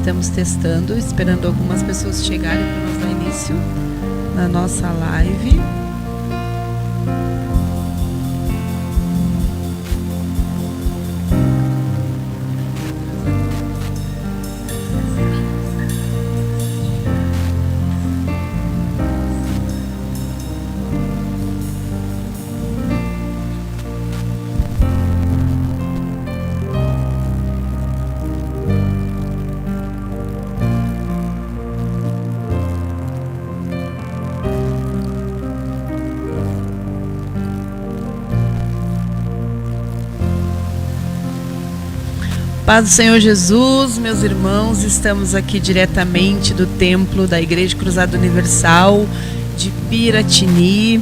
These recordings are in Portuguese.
Estamos testando, esperando algumas pessoas chegarem para nós dar início na nossa live. Paz do Senhor Jesus, meus irmãos, estamos aqui diretamente do templo da Igreja Cruzada Universal de Piratini.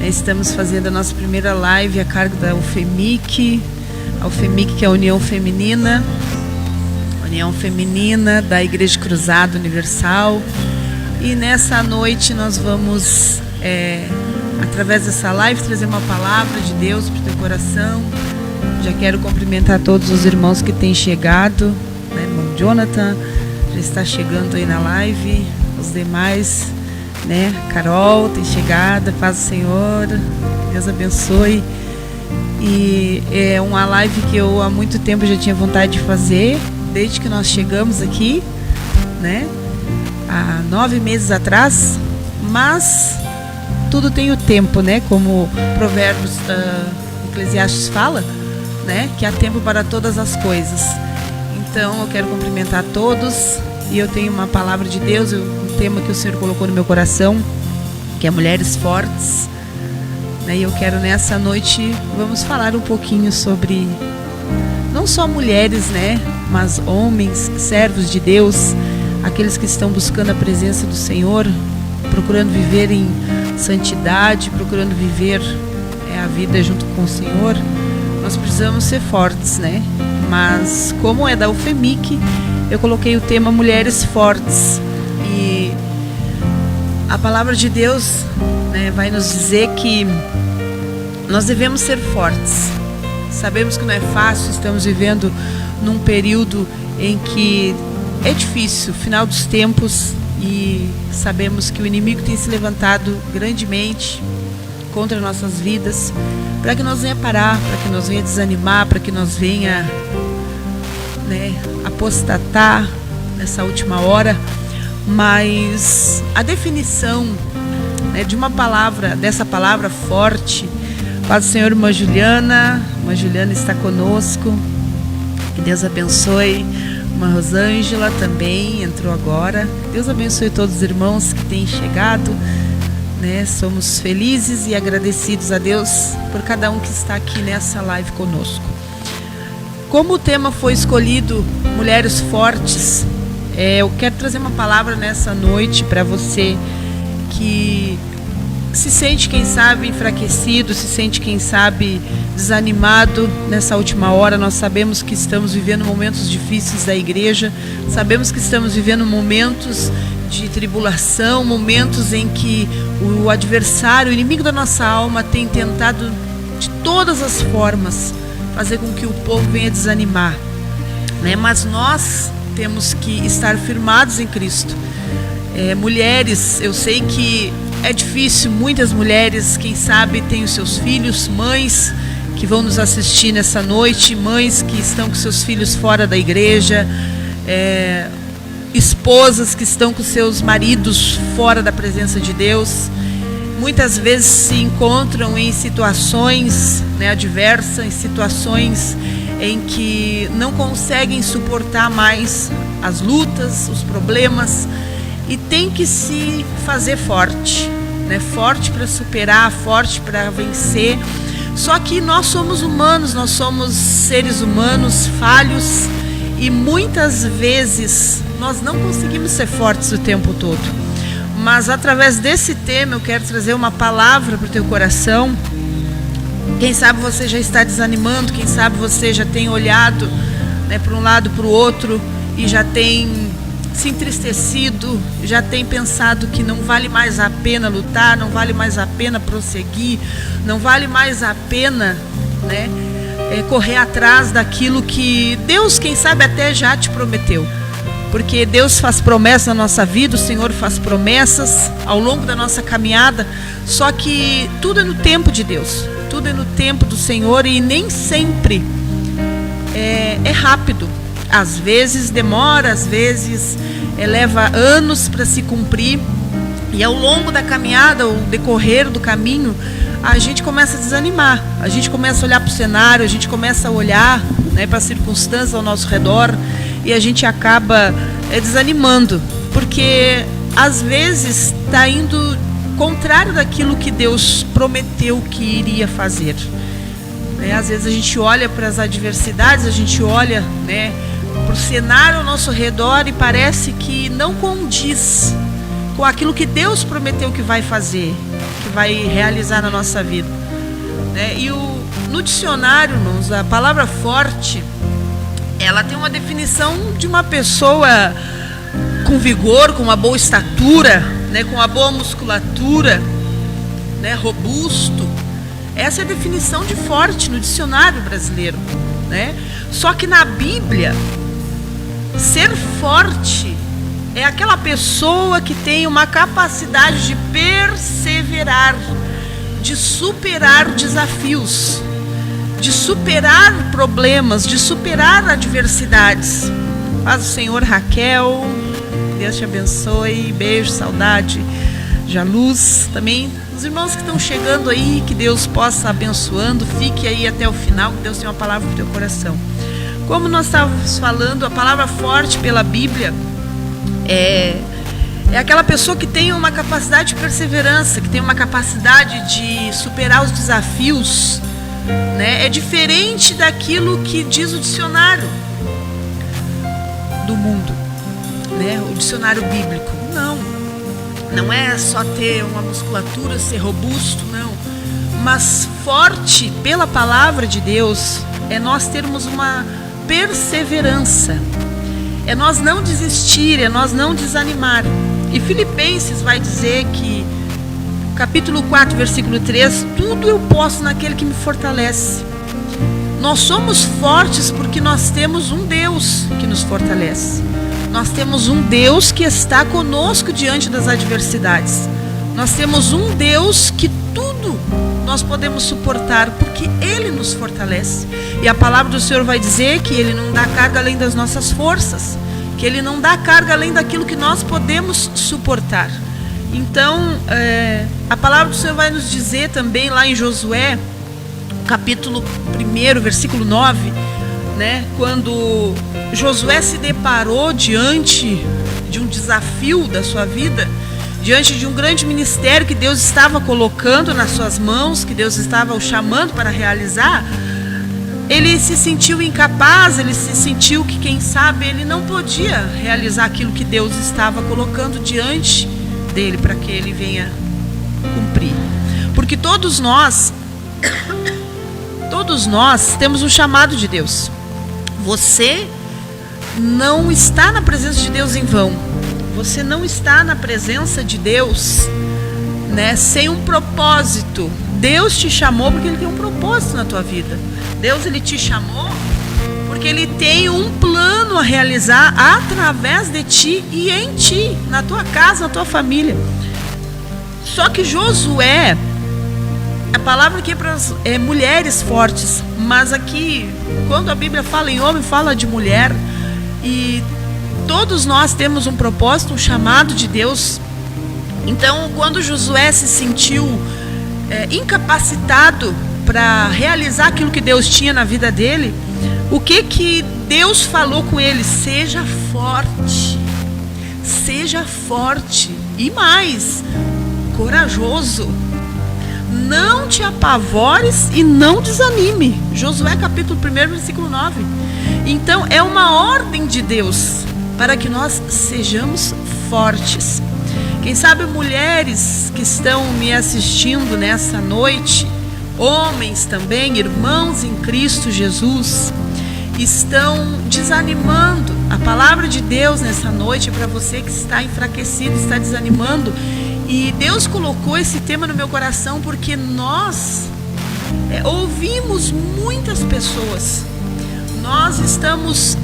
Estamos fazendo a nossa primeira live a cargo da UFEMIC, a UFEMIC, que é a União Feminina da Igreja Cruzada Universal. E nessa noite nós vamos, através dessa live, trazer uma palavra de Deus para o teu coração. Já quero cumprimentar todos os irmãos que têm chegado, né? Irmão Jonathan já está chegando aí na live, os demais, né? Carol tem chegado, paz do Senhor, Deus abençoe. E é uma live que eu há muito tempo já tinha vontade de fazer, desde que nós chegamos aqui, né? Há 9 meses atrás, mas tudo tem o tempo, né? Como Provérbios Eclesiastes fala, né, que há tempo para todas as coisas. Então eu quero cumprimentar todos e eu tenho uma palavra de Deus, um tema que o Senhor colocou no meu coração, que é mulheres fortes, né, e eu quero nessa noite, vamos falar um pouquinho sobre não só mulheres, né, mas homens, servos de Deus, aqueles que estão buscando a presença do Senhor, procurando viver em santidade, procurando viver a vida junto com o Senhor. Nós precisamos ser fortes, né? Mas como é da UFEMIC, eu coloquei o tema Mulheres Fortes. E a palavra de Deus, né, vai nos dizer que nós devemos ser fortes. Sabemos que não é fácil, estamos vivendo num período em que é difícil, final dos tempos, e sabemos que o inimigo tem se levantado grandemente contra nossas vidas, para que nós venha parar, para que nós venha desanimar, para que nós venha, né, apostatar nessa última hora. Mas a definição, né, de uma palavra, dessa palavra forte, paz do Senhor, irmã Juliana está conosco, que Deus abençoe. Irmã Rosângela também entrou agora. Deus abençoe todos os irmãos que têm chegado. Né, somos felizes e agradecidos a Deus por cada um que está aqui nessa live conosco. Como o tema foi escolhido, Mulheres Fortes, eu quero trazer uma palavra nessa noite para você que se sente, quem sabe, enfraquecido, se sente, quem sabe, desanimado nessa última hora. Nós sabemos que estamos vivendo momentos difíceis da igreja, sabemos que estamos vivendo momentos de tribulação, momentos em que o adversário, o inimigo da nossa alma, tem tentado de todas as formas fazer com que o povo venha desanimar, né? Mas nós temos que estar firmados em Cristo. Mulheres, eu sei que é difícil, muitas mulheres, quem sabe, têm os seus filhos, mães que vão nos assistir nessa noite, mães que estão com seus filhos fora da igreja, esposas que estão com seus maridos fora da presença de Deus, muitas vezes se encontram em situações, né, adversas, em situações em que não conseguem suportar mais as lutas, os problemas, e tem que se fazer forte, né, forte para superar, forte para vencer. Só que nós somos humanos, nós somos seres humanos falhos, e muitas vezes nós não conseguimos ser fortes o tempo todo. Mas através desse tema eu quero trazer uma palavra para o teu coração. Quem sabe você já está desanimando, quem sabe você já tem olhado, né, para um lado, para o outro, e já tem se entristecido, já tem pensado que não vale mais a pena lutar, não vale mais a pena prosseguir, não vale mais a pena, né, correr atrás daquilo que Deus, quem sabe, até já te prometeu. porque Deus faz promessas na nossa vida, o Senhor faz promessas ao longo da nossa caminhada, só que tudo é no tempo de Deus, tudo é no tempo do Senhor, e nem sempre é rápido. Às vezes demora, às vezes leva anos para se cumprir, e ao longo da caminhada, o decorrer do caminho, a gente começa a desanimar, a gente começa a olhar para o cenário, a gente começa a olhar, né, para as circunstâncias ao nosso redor, e a gente acaba desanimando, porque às vezes está indo contrário daquilo que Deus prometeu que iria fazer. Às vezes a gente olha para as adversidades, a gente olha, né, para o cenário ao nosso redor e parece que não condiz com aquilo que Deus prometeu que vai fazer, que vai realizar na nossa vida, né? E no dicionário, irmãos, a palavra forte, ela tem uma definição de uma pessoa com vigor, com uma boa estatura, né, com uma boa musculatura, né, robusto. Essa é a definição de forte no dicionário brasileiro, né? Só que na Bíblia, ser forte é aquela pessoa que tem uma capacidade de perseverar, de superar desafios, de superar problemas, de superar adversidades. Paz do Senhor, Raquel, Deus te abençoe, beijo, saudade, Jaluz, também os irmãos que estão chegando aí, que Deus possa abençoando, fique aí até o final, que Deus tem uma palavra para o teu coração. Como nós estávamos falando, a palavra forte pela Bíblia é aquela pessoa que tem uma capacidade de perseverança, que tem uma capacidade de superar os desafios, né? É diferente daquilo que diz o dicionário do mundo, né? O dicionário bíblico. Não é só ter uma musculatura, ser robusto, não. Mas forte pela palavra de Deus é nós termos uma perseverança, é nós não desistir, é nós não desanimar. E Filipenses vai dizer que, capítulo 4, versículo 3, tudo eu posso naquele que me fortalece. Nós somos fortes porque nós temos um Deus que nos fortalece. Nós temos um Deus que está conosco diante das adversidades. Nós temos um Deus que tudo nós podemos suportar, porque Ele nos fortalece. E a palavra do Senhor vai dizer que Ele não dá carga além das nossas forças, que Ele não dá carga além daquilo que nós podemos suportar. Então, a palavra do Senhor vai nos dizer também lá em Josué, capítulo 1, versículo 9, né, quando Josué se deparou diante de um desafio da sua vida, diante de um grande ministério que Deus estava colocando nas suas mãos, que Deus estava o chamando para realizar, ele se sentiu incapaz, ele se sentiu que, quem sabe, ele não podia realizar aquilo que Deus estava colocando diante dele para que ele venha cumprir. Porque todos nós temos um chamado de Deus. Você não está na presença de Deus em vão. Você não está na presença de Deus, né, sem um propósito. Deus te chamou porque Ele tem um propósito na tua vida. Deus, Ele te chamou porque Ele tem um plano a realizar através de ti e em ti, na tua casa, na tua família. Só que Josué, a palavra aqui é para mulheres fortes, mas aqui, quando a Bíblia fala em homem, fala de mulher. E todos nós temos um propósito, um chamado de Deus. Então, quando Josué se sentiu incapacitado para realizar aquilo que Deus tinha na vida dele, o que Deus falou com ele? Seja forte e mais, corajoso. Não te apavores e não desanime. Josué capítulo 1, versículo 9. Então é uma ordem de Deus para que nós sejamos fortes. Quem sabe mulheres que estão me assistindo nessa noite, homens também, irmãos em Cristo Jesus, estão desanimando. A palavra de Deus nessa noite é para você que está enfraquecido, está desanimando. E Deus colocou esse tema no meu coração porque nós ouvimos muitas pessoas, nós estamos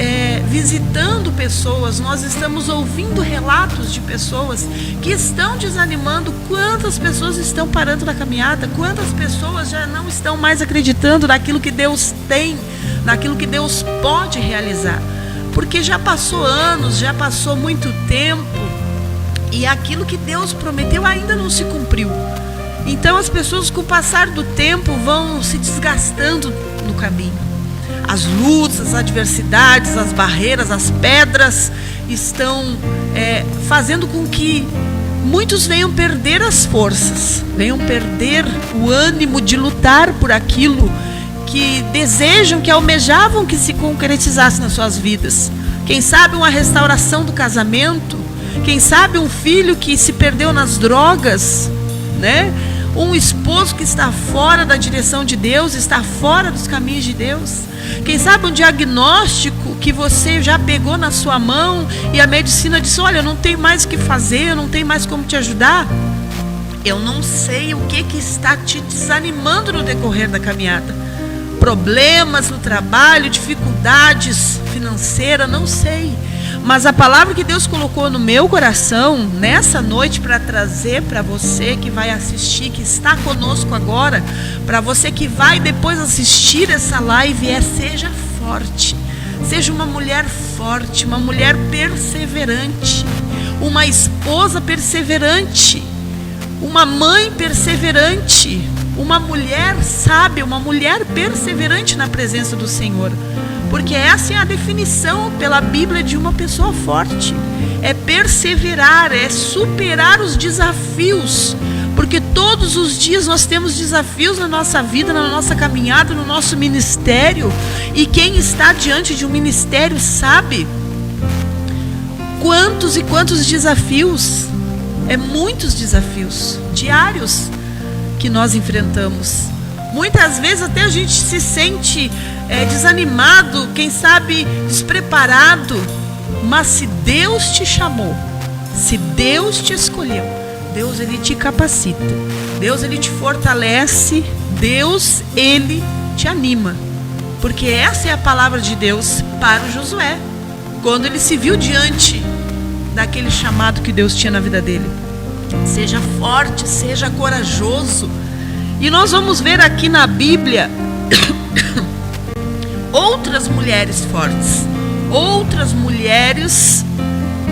visitando pessoas, nós estamos ouvindo relatos de pessoas que estão desanimando. Quantas pessoas estão parando na caminhada? Quantas pessoas já não estão mais acreditando naquilo que Deus tem, naquilo que Deus pode realizar? Porque já passou anos, já passou muito tempo e aquilo que Deus prometeu ainda não se cumpriu. Então as pessoas, com o passar do tempo, vão se desgastando no caminho. As lutas, as adversidades, as barreiras, as pedras estão fazendo com que muitos venham perder as forças, venham perder o ânimo de lutar por aquilo que desejam, que almejavam que se concretizasse nas suas vidas. Quem sabe uma restauração do casamento, quem sabe um filho que se perdeu nas drogas, né? Um esposo que está fora da direção de Deus, está fora dos caminhos de Deus. Quem sabe um diagnóstico que você já pegou na sua mão e a medicina disse: olha, eu não tenho mais o que fazer, eu não tenho mais como te ajudar. Eu não sei o que está te desanimando no decorrer da caminhada. Problemas no trabalho, dificuldades financeiras, não sei. Mas a palavra que Deus colocou no meu coração nessa noite para trazer para você que vai assistir, que está conosco agora, para você que vai depois assistir essa live, seja forte. Seja uma mulher forte, uma mulher perseverante, uma esposa perseverante, uma mãe perseverante, uma mulher sábia, uma mulher perseverante na presença do Senhor. Porque essa é a definição pela Bíblia de uma pessoa forte. É perseverar, é superar os desafios. Porque todos os dias nós temos desafios na nossa vida, na nossa caminhada, no nosso ministério. E quem está diante de um ministério sabe quantos e quantos desafios. Muitos desafios diários que nós enfrentamos. Muitas vezes até a gente se sente desanimado, quem sabe despreparado. Mas se Deus te chamou, se Deus te escolheu, Deus, Ele te capacita, Deus, Ele te fortalece, Deus, Ele te anima. Porque essa é a palavra de Deus para o Josué, quando ele se viu diante daquele chamado que Deus tinha na vida dele. Seja forte, seja corajoso. E nós vamos ver aqui na Bíblia outras mulheres fortes, outras mulheres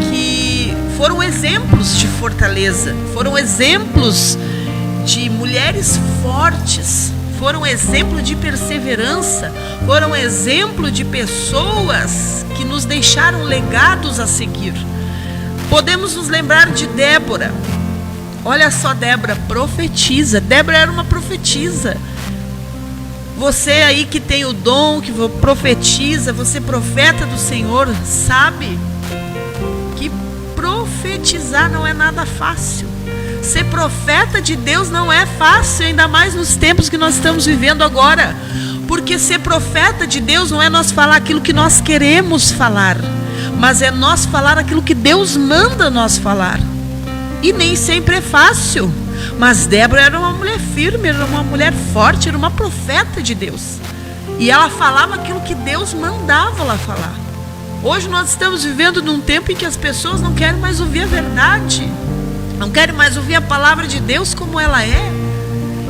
que foram exemplos de fortaleza, foram exemplos de mulheres fortes, foram exemplo de perseverança, foram exemplo de pessoas que nos deixaram legados a seguir. Podemos nos lembrar de Débora. Olha só, Débora, profetiza. Débora era uma profetisa. Você aí que tem o dom, que profetiza, você profeta do Senhor, sabe que profetizar não é nada fácil. Ser profeta de Deus não é fácil, ainda mais nos tempos que nós estamos vivendo agora. Porque ser profeta de Deus não é nós falar aquilo que nós queremos falar, mas é nós falar aquilo que Deus manda nós falar. E nem sempre é fácil. Mas Débora era uma mulher firme, era uma mulher forte, era uma profeta de Deus. E ela falava aquilo que Deus mandava ela falar. Hoje nós estamos vivendo num tempo em que as pessoas não querem mais ouvir a verdade, não querem mais ouvir a palavra de Deus como ela é.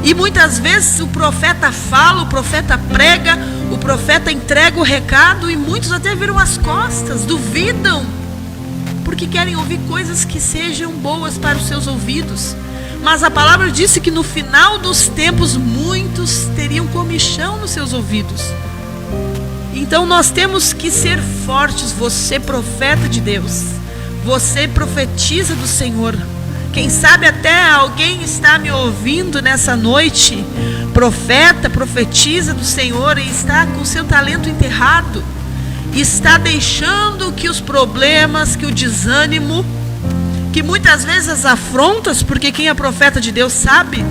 E muitas vezes o profeta fala, o profeta prega, o profeta entrega o recado e muitos até viram as costas, duvidam, porque querem ouvir coisas que sejam boas para os seus ouvidos. Mas a palavra disse que no final dos tempos muitos teriam comichão nos seus ouvidos. Então nós temos que ser fortes. Você, profeta de Deus, você profetiza do Senhor. Quem sabe até alguém está me ouvindo nessa noite, profeta, profetiza do Senhor, e está com seu talento enterrado, está deixando que os problemas, que o desânimo, que muitas vezes as afrontas, porque quem é profeta de Deus sabe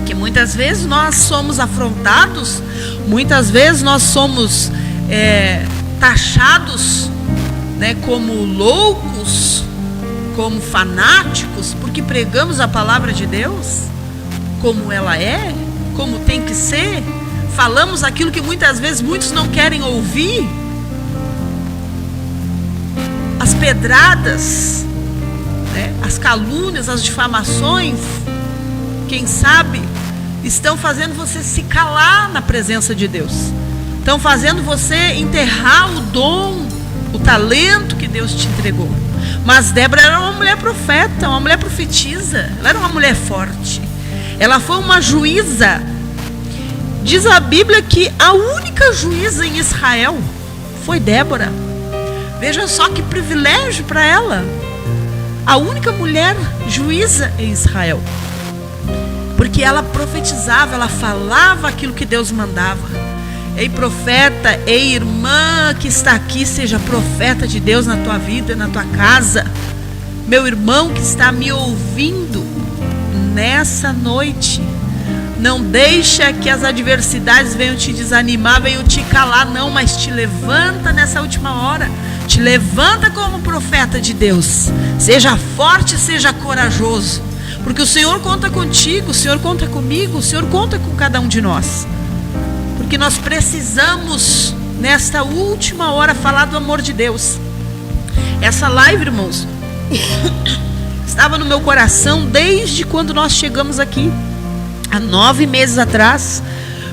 que muitas vezes nós somos afrontados, muitas vezes nós somos taxados, né, como loucos, como fanáticos, porque pregamos a palavra de Deus como ela é, como tem que ser, falamos aquilo que muitas vezes muitos não querem ouvir, as pedradas, né, as calúnias, as difamações, quem sabe, estão fazendo você se calar na presença de Deus. Estão fazendo você enterrar o dom, o talento que Deus te entregou. Mas Débora era uma mulher profeta, uma mulher profetisa. Ela era uma mulher forte. Ela foi uma juíza. Diz a Bíblia que a única juíza em Israel foi Débora. Veja só que privilégio para ela. A única mulher juíza em Israel. Porque ela profetizava, ela falava aquilo que Deus mandava. Ei profeta, ei irmã que está aqui, seja profeta de Deus na tua vida, na tua casa. Meu irmão que está me ouvindo nessa noite, não deixa que as adversidades venham te desanimar, venham te calar, não, mas te levanta nessa última hora. Te levanta como profeta de Deus. Seja forte, seja corajoso, porque o Senhor conta contigo, o Senhor conta comigo, o Senhor conta com cada um de nós. Porque nós precisamos, nesta última hora, falar do amor de Deus. Essa live, irmãos, estava no meu coração desde quando nós chegamos aqui, há 9 meses atrás,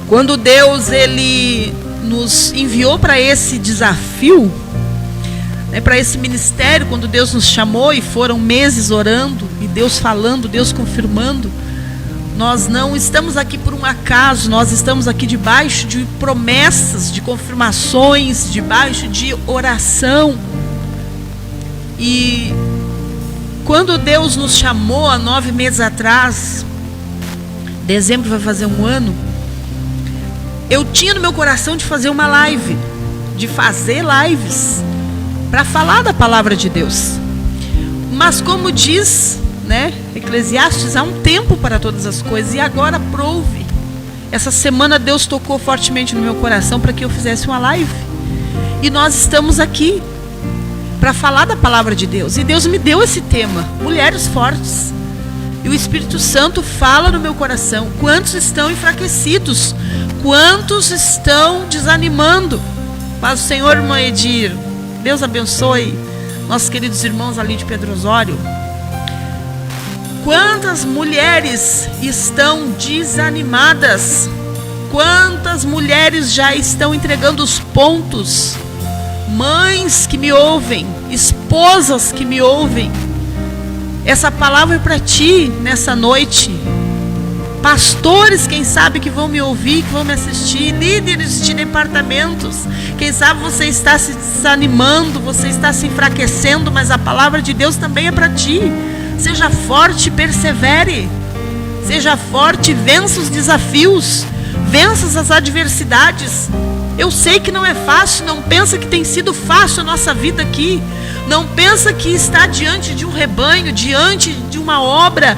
quando Deus ele nos enviou para esse desafio, né, para esse ministério, quando Deus nos chamou e foram meses orando, e Deus falando, Deus confirmando. Nós não estamos aqui por um acaso, nós estamos aqui debaixo de promessas, de confirmações, debaixo de oração. E quando Deus nos chamou há 9 meses atrás, dezembro vai fazer 1 ano, eu tinha no meu coração de fazer uma live, de fazer lives, para falar da palavra de Deus. Mas como diz, né, Eclesiastes, há um tempo para todas as coisas, e agora prouve. Essa semana Deus tocou fortemente no meu coração para que eu fizesse uma live, e nós estamos aqui para falar da palavra de Deus, e Deus me deu esse tema, mulheres fortes, e o Espírito Santo fala no meu coração. Quantos estão enfraquecidos? Quantos estão desanimando? Paz do Senhor, irmã Edir, Deus abençoe nossos queridos irmãos ali de Pedro Osório. Quantas mulheres estão desanimadas? Quantas mulheres já estão entregando os pontos? Mães que me ouvem, esposas que me ouvem, essa palavra é para ti nessa noite. Pastores, quem sabe, que vão me ouvir, que vão me assistir, líderes de departamentos, quem sabe você está se desanimando, você está se enfraquecendo, mas a palavra de Deus também é para ti. Seja forte, persevere. Seja forte, vença os desafios, vença as adversidades. Eu sei que não é fácil, não pensa que tem sido fácil a nossa vida aqui. Não pensa que está diante de um rebanho, diante de uma obra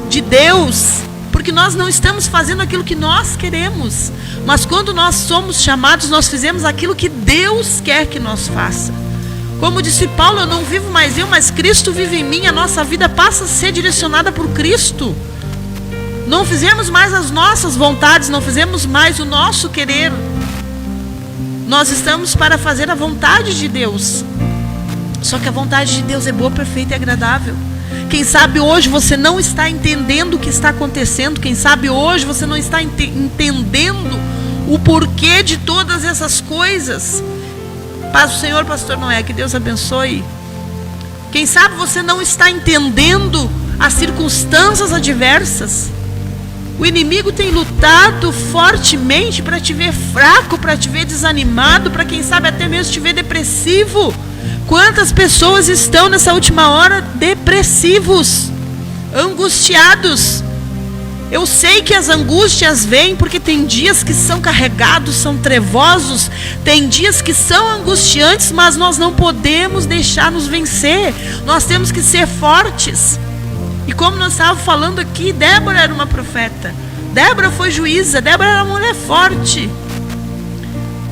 de Deus, porque nós não estamos fazendo aquilo que nós queremos. Mas quando nós somos chamados, nós fizemos aquilo que Deus quer que nós faça. Como disse Paulo, eu não vivo mais eu, mas Cristo vive em mim. A nossa vida passa a ser direcionada por Cristo. Não fizemos mais as nossas vontades, não fizemos mais o nosso querer. Nós estamos para fazer a vontade de Deus. Só que a vontade de Deus é boa, perfeita e agradável. Quem sabe hoje você não está entendendo o que está acontecendo. Quem sabe hoje você não está entendendo o porquê de todas essas coisas. Paz do Senhor, pastor Noé, que Deus abençoe. Quem sabe você não está entendendo as circunstâncias adversas. O inimigo tem lutado fortemente para te ver fraco, para te ver desanimado, para quem sabe até mesmo te ver depressivo. Quantas pessoas estão nessa última hora depressivos, angustiados? Eu sei que as angústias vêm porque tem dias que são carregados, são trevosos, tem dias que são angustiantes, mas nós não podemos deixar nos vencer. Nós temos que ser fortes. E como nós estávamos falando aqui, Débora era uma profeta, Débora foi juíza, Débora era uma mulher forte.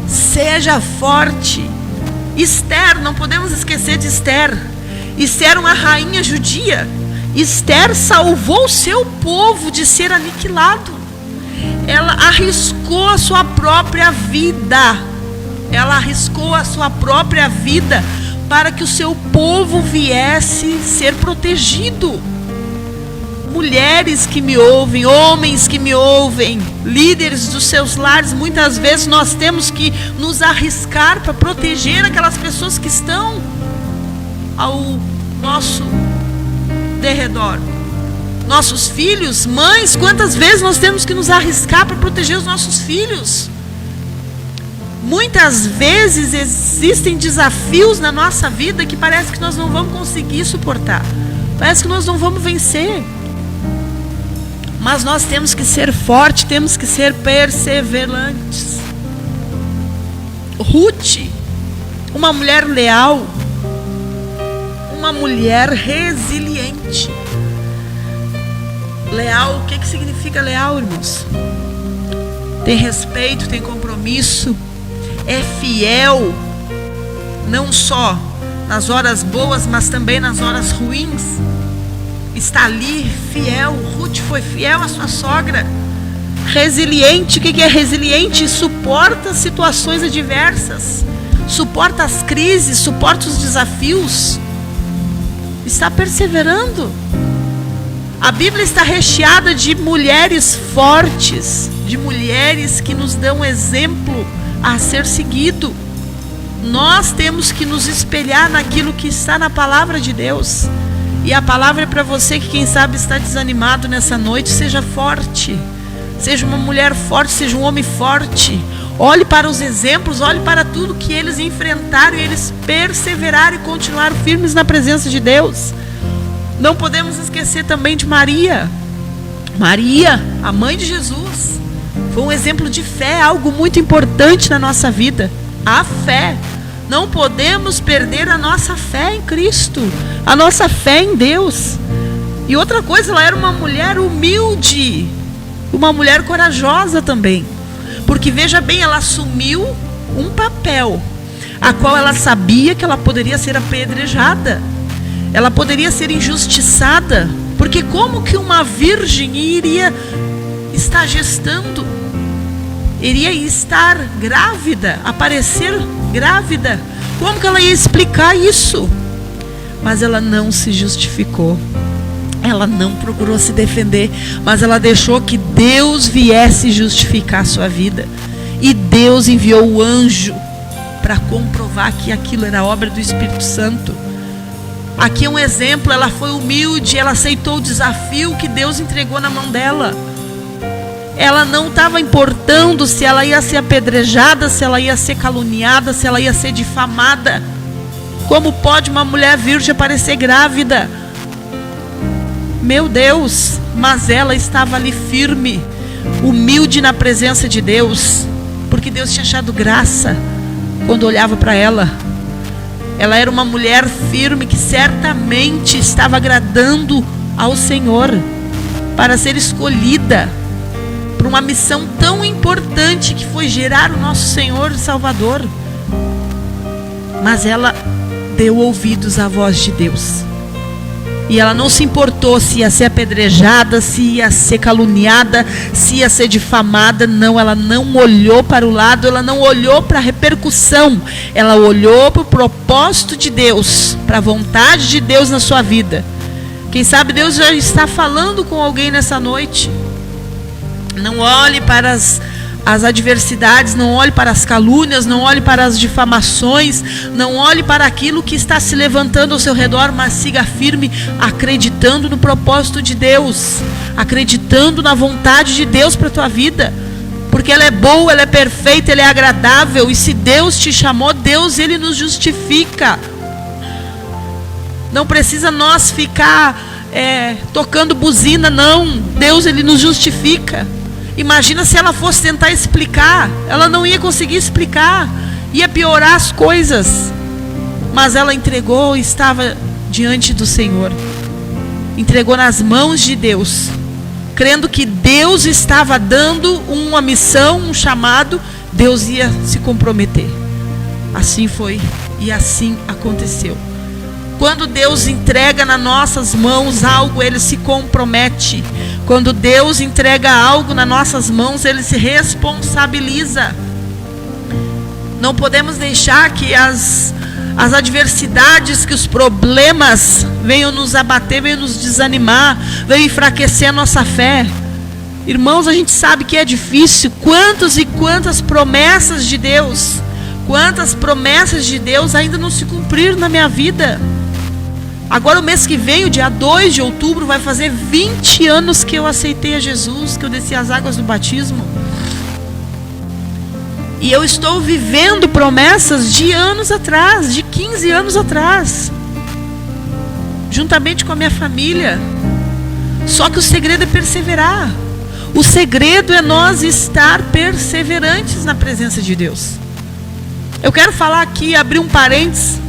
Seja forte. Esther, não podemos esquecer de Esther. Esther, uma rainha judia. Esther salvou o seu povo de ser aniquilado. ela arriscou a sua própria vida. Ela arriscou a sua própria vida para que o seu povo viesse ser protegido. Mulheres que me ouvem, homens que me ouvem, líderes dos seus lares, muitas vezes nós temos que nos arriscar para proteger aquelas pessoas que estão ao nosso derredor. Nossos filhos, mães, quantas vezes nós temos que nos arriscar para proteger os nossos filhos? Muitas vezes existem desafios na nossa vida que parece que nós não vamos conseguir suportar. Parece que nós não vamos vencer. Mas nós temos que ser fortes, temos que ser perseverantes. Ruth, uma mulher leal, uma mulher resiliente. Leal, o que significa leal, irmãos? Tem respeito, tem compromisso, é fiel, não só nas horas boas, mas também nas horas ruins. Está ali fiel. Ruth foi fiel à sua sogra. Resiliente, o que é resiliente? Suporta situações adversas, suporta as crises, suporta os desafios, está perseverando. A Bíblia está recheada de mulheres fortes, de mulheres que nos dão exemplo a ser seguido. Nós temos que nos espelhar naquilo que está na palavra de Deus. E a palavra é para você que, quem sabe, está desanimado nessa noite. Seja forte, seja uma mulher forte, seja um homem forte. Olhe para os exemplos, olhe para tudo que eles enfrentaram e eles perseveraram e continuaram firmes na presença de Deus. Não podemos esquecer também de Maria. Maria, a mãe de Jesus, foi um exemplo de fé, algo muito importante na nossa vida. A fé. Não podemos perder a nossa fé em Cristo, a nossa fé em Deus. E outra coisa, ela era uma mulher humilde, uma mulher corajosa também. Porque veja bem, ela assumiu um papel, a qual ela sabia que ela poderia ser apedrejada, ela poderia ser injustiçada, porque como que uma virgem iria estar gestando, iria estar grávida, aparecer grávida? Como que ela ia explicar isso? Mas ela não se justificou, ela não procurou se defender, mas ela deixou que Deus viesse justificar a sua vida. E Deus enviou o anjo para comprovar que aquilo era obra do Espírito Santo. Aqui é um exemplo, ela foi humilde, ela aceitou o desafio que Deus entregou na mão dela. Ela não estava importando se ela ia ser apedrejada, se ela ia ser caluniada, se ela ia ser difamada. Como pode uma mulher virgem aparecer grávida? Meu Deus, mas ela estava ali firme, humilde na presença de Deus, porque Deus tinha achado graça quando olhava para ela. Ela era uma mulher firme que certamente estava agradando ao Senhor para ser escolhida para uma missão tão importante que foi gerar o nosso Senhor e Salvador. Mas ela deu ouvidos à voz de Deus. E ela não se importou se ia ser apedrejada, se ia ser caluniada, se ia ser difamada. Não, ela não olhou para o lado, ela não olhou para a repercussão. Ela olhou para o propósito de Deus, para a vontade de Deus na sua vida. Quem sabe Deus já está falando com alguém nessa noite. Não olhe para as adversidades, não olhe para as calúnias, não olhe para as difamações, não olhe para aquilo que está se levantando ao seu redor, mas siga firme, acreditando no propósito de Deus, acreditando na vontade de Deus para a tua vida, porque ela é boa, ela é perfeita, ela é agradável. E se Deus te chamou, Deus, Ele nos justifica. Não precisa nós ficar tocando buzina, não. Deus, Ele nos justifica. Imagina se ela fosse tentar explicar, ela não ia conseguir explicar, ia piorar as coisas. Mas ela entregou, estava diante do Senhor, entregou nas mãos de Deus, crendo que Deus estava dando uma missão, um chamado. Deus ia se comprometer. Assim foi e assim aconteceu. Quando Deus entrega nas nossas mãos algo, Ele se compromete. Quando Deus entrega algo nas nossas mãos, Ele se responsabiliza. Não podemos deixar que as adversidades, que os problemas venham nos abater, venham nos desanimar, venham enfraquecer a nossa fé. Irmãos, a gente sabe que é difícil. Quantas e quantas promessas de Deus, quantas promessas de Deus ainda não se cumpriram na minha vida. Agora o mês que vem, o dia 2 de outubro, vai fazer 20 anos que eu aceitei a Jesus, que eu desci as águas do batismo. E eu estou vivendo promessas de anos atrás, de 15 anos atrás, juntamente com a minha família. Só que o segredo é perseverar. O segredo é nós estar perseverantes na presença de Deus. Eu quero falar aqui, abrir um parênteses,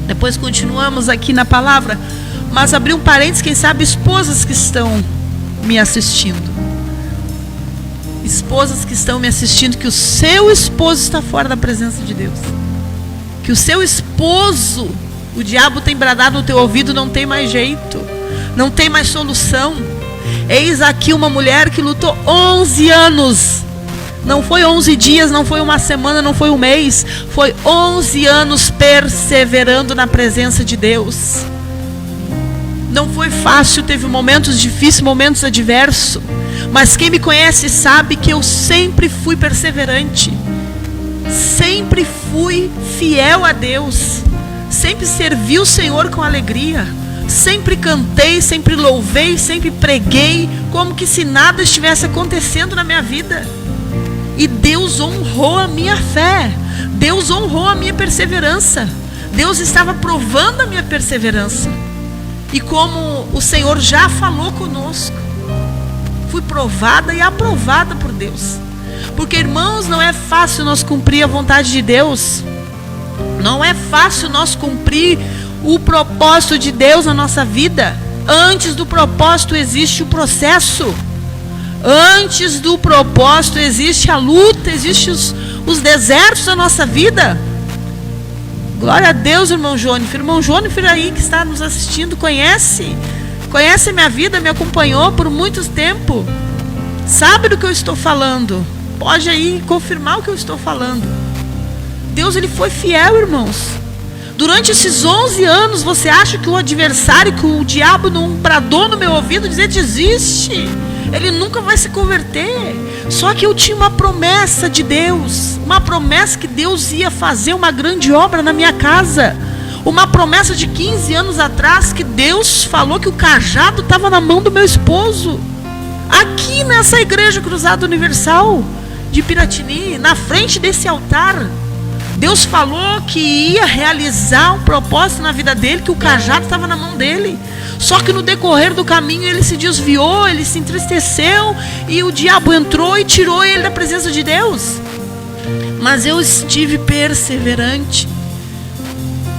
depois continuamos aqui na palavra, mas abrir um parênteses, quem sabe esposas que estão me assistindo. Esposas que estão me assistindo, que o seu esposo está fora da presença de Deus. Que o seu esposo, o diabo tem bradado no teu ouvido, não tem mais jeito, não tem mais solução. Eis aqui uma mulher que lutou 11 anos. Não foi 11 dias, não foi uma semana, não foi um mês. Foi 11 anos perseverando na presença de Deus. Não foi fácil, teve momentos difíceis, momentos adversos. Mas quem me conhece sabe que eu sempre fui perseverante. Sempre fui fiel a Deus. Sempre servi o Senhor com alegria. Sempre cantei, sempre louvei, sempre preguei, como que se nada estivesse acontecendo na minha vida. E Deus honrou a minha fé. Deus honrou a minha perseverança. Deus estava provando a minha perseverança. E como o Senhor já falou conosco, fui provada e aprovada por Deus. Porque, irmãos, não é fácil nós cumprir a vontade de Deus. Não é fácil nós cumprir o propósito de Deus na nossa vida. Antes do propósito existe o processo. Antes do propósito existe a luta, existem os desertos da nossa vida. Glória a Deus, irmão Jônifer. Irmão Jônifer aí que está nos assistindo, conhece a minha vida, me acompanhou por muito tempo. Sabe do que eu estou falando. Pode aí confirmar o que eu estou falando. Deus, Ele foi fiel, irmãos. Durante esses 11 anos, você acha que o adversário, que o diabo não bradou no meu ouvido, dizer desiste, ele nunca vai se converter. Só que eu tinha uma promessa de Deus, uma promessa que Deus ia fazer uma grande obra na minha casa. Uma promessa de 15 anos atrás, que Deus falou que o cajado estava na mão do meu esposo. Aqui nessa igreja Cruzada Universal de Piratini, na frente desse altar, Deus falou que ia realizar um propósito na vida dele, que o cajado estava na mão dele. Só que no decorrer do caminho ele se desviou, ele se entristeceu, e o diabo entrou e tirou ele da presença de Deus. Mas eu estive perseverante.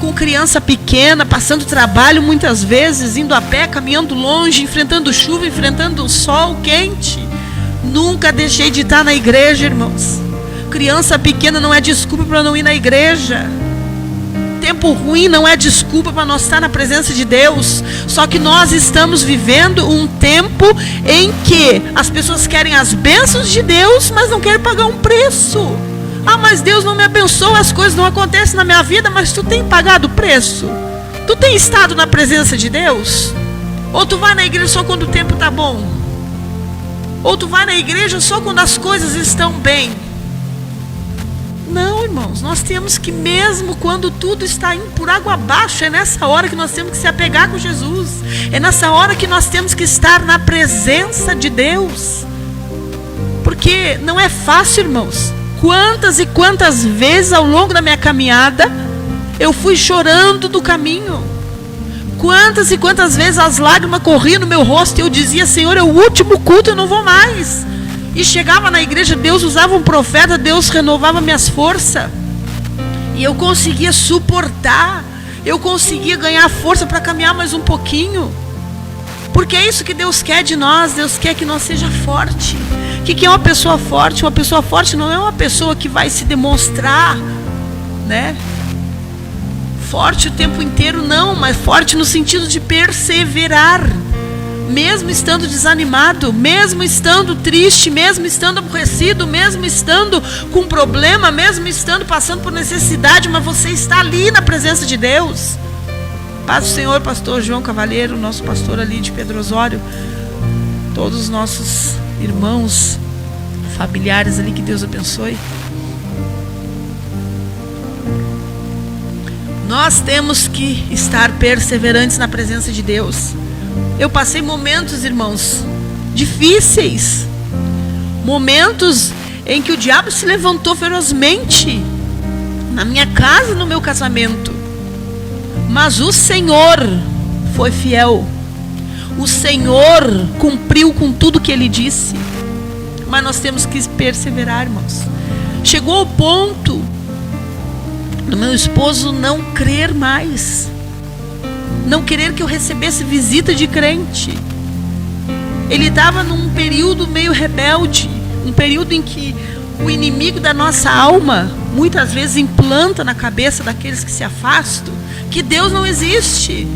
Com criança pequena, passando trabalho muitas vezes, indo a pé, caminhando longe, enfrentando chuva, enfrentando o sol quente. Nunca deixei de estar na igreja, irmãos. Criança pequena não é desculpa para não ir na igreja. Tempo ruim não é desculpa para nós estar na presença de Deus. Só que nós estamos vivendo um tempo em que as pessoas querem as bênçãos de Deus, mas não querem pagar um preço. Ah, mas Deus não me abençoa, as coisas não acontecem na minha vida, mas tu tem pagado o preço? Tu tem estado na presença de Deus? Ou tu vai na igreja só quando o tempo está bom? Ou tu vai na igreja só quando as coisas estão bem? Não, irmãos, nós temos que, mesmo quando tudo está indo por água abaixo, é nessa hora que nós temos que se apegar com Jesus. É nessa hora que nós temos que estar na presença de Deus. Porque não é fácil, irmãos. Quantas e quantas vezes ao longo da minha caminhada eu fui chorando do caminho. Quantas e quantas vezes as lágrimas corriam no meu rosto e eu dizia: Senhor, é o último culto, eu não vou mais. E chegava na igreja, Deus usava um profeta, Deus renovava minhas forças. E eu conseguia suportar, eu conseguia ganhar força para caminhar mais um pouquinho. Porque é isso que Deus quer de nós. Deus quer que nós seja forte. O que é uma pessoa forte? Uma pessoa forte não é uma pessoa que vai se demonstrar, né, forte o tempo inteiro, não, mas forte no sentido de perseverar. mesmo estando desanimado, mesmo estando triste, mesmo estando aborrecido, mesmo estando com problema, mesmo estando passando por necessidade, mas você está ali na presença de Deus. Paz do Senhor, pastor João Cavalheiro, nosso pastor ali de Pedro Osório, todos os nossos irmãos, familiares ali, que Deus abençoe. Nós temos que estar perseverantes na presença de Deus. Eu passei momentos, irmãos, difíceis, momentos em que o diabo se levantou ferozmente na minha casa, no meu casamento, mas o Senhor foi fiel, o Senhor cumpriu com tudo que Ele disse. Mas nós temos que perseverar, irmãos. Chegou ao ponto do meu esposo não crer mais, não querer que eu recebesse visita de crente. Ele estava num período meio rebelde, um período em que o inimigo da nossa alma muitas vezes implanta na cabeça daqueles que se afastam que Deus não existe.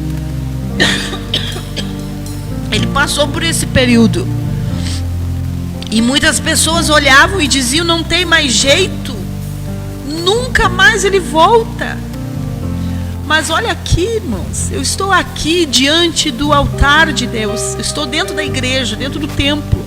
Ele passou por esse período e muitas pessoas olhavam e diziam: não tem mais jeito, nunca mais ele volta. Mas olha aqui, irmãos, eu estou aqui diante do altar de Deus, eu estou dentro da igreja, dentro do templo,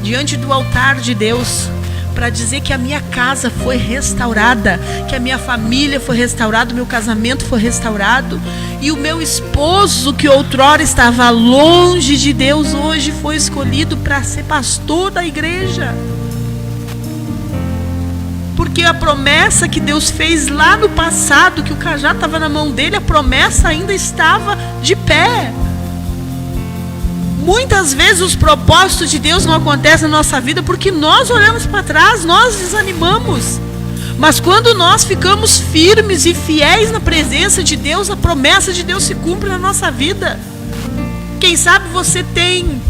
diante do altar de Deus, para dizer que a minha casa foi restaurada, que a minha família foi restaurada, o meu casamento foi restaurado, e o meu esposo, que outrora estava longe de Deus, hoje foi escolhido para ser pastor da igreja. Porque a promessa que Deus fez lá no passado, que o cajado estava na mão dele, a promessa ainda estava de pé. Muitas vezes os propósitos de Deus não acontecem na nossa vida porque nós olhamos para trás, nós desanimamos. Mas quando nós ficamos firmes e fiéis na presença de Deus, a promessa de Deus se cumpre na nossa vida. Quem sabe você tem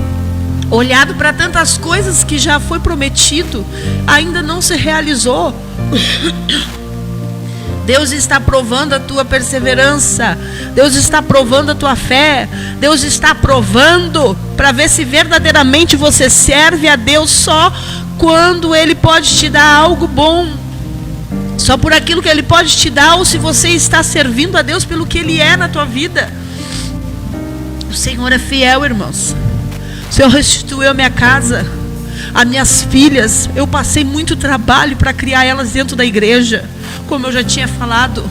olhado para tantas coisas que já foi prometido, ainda não se realizou. Deus está provando a tua perseverança, Deus está provando a tua fé, Deus está provando para ver se verdadeiramente você serve a Deus só quando Ele pode te dar algo bom, só por aquilo que Ele pode te dar, ou se você está servindo a Deus pelo que Ele é na tua vida. O Senhor é fiel, irmãos. O Senhor restituiu a minha casa, as minhas filhas. Eu passei muito trabalho para criar elas dentro da igreja, como eu já tinha falado,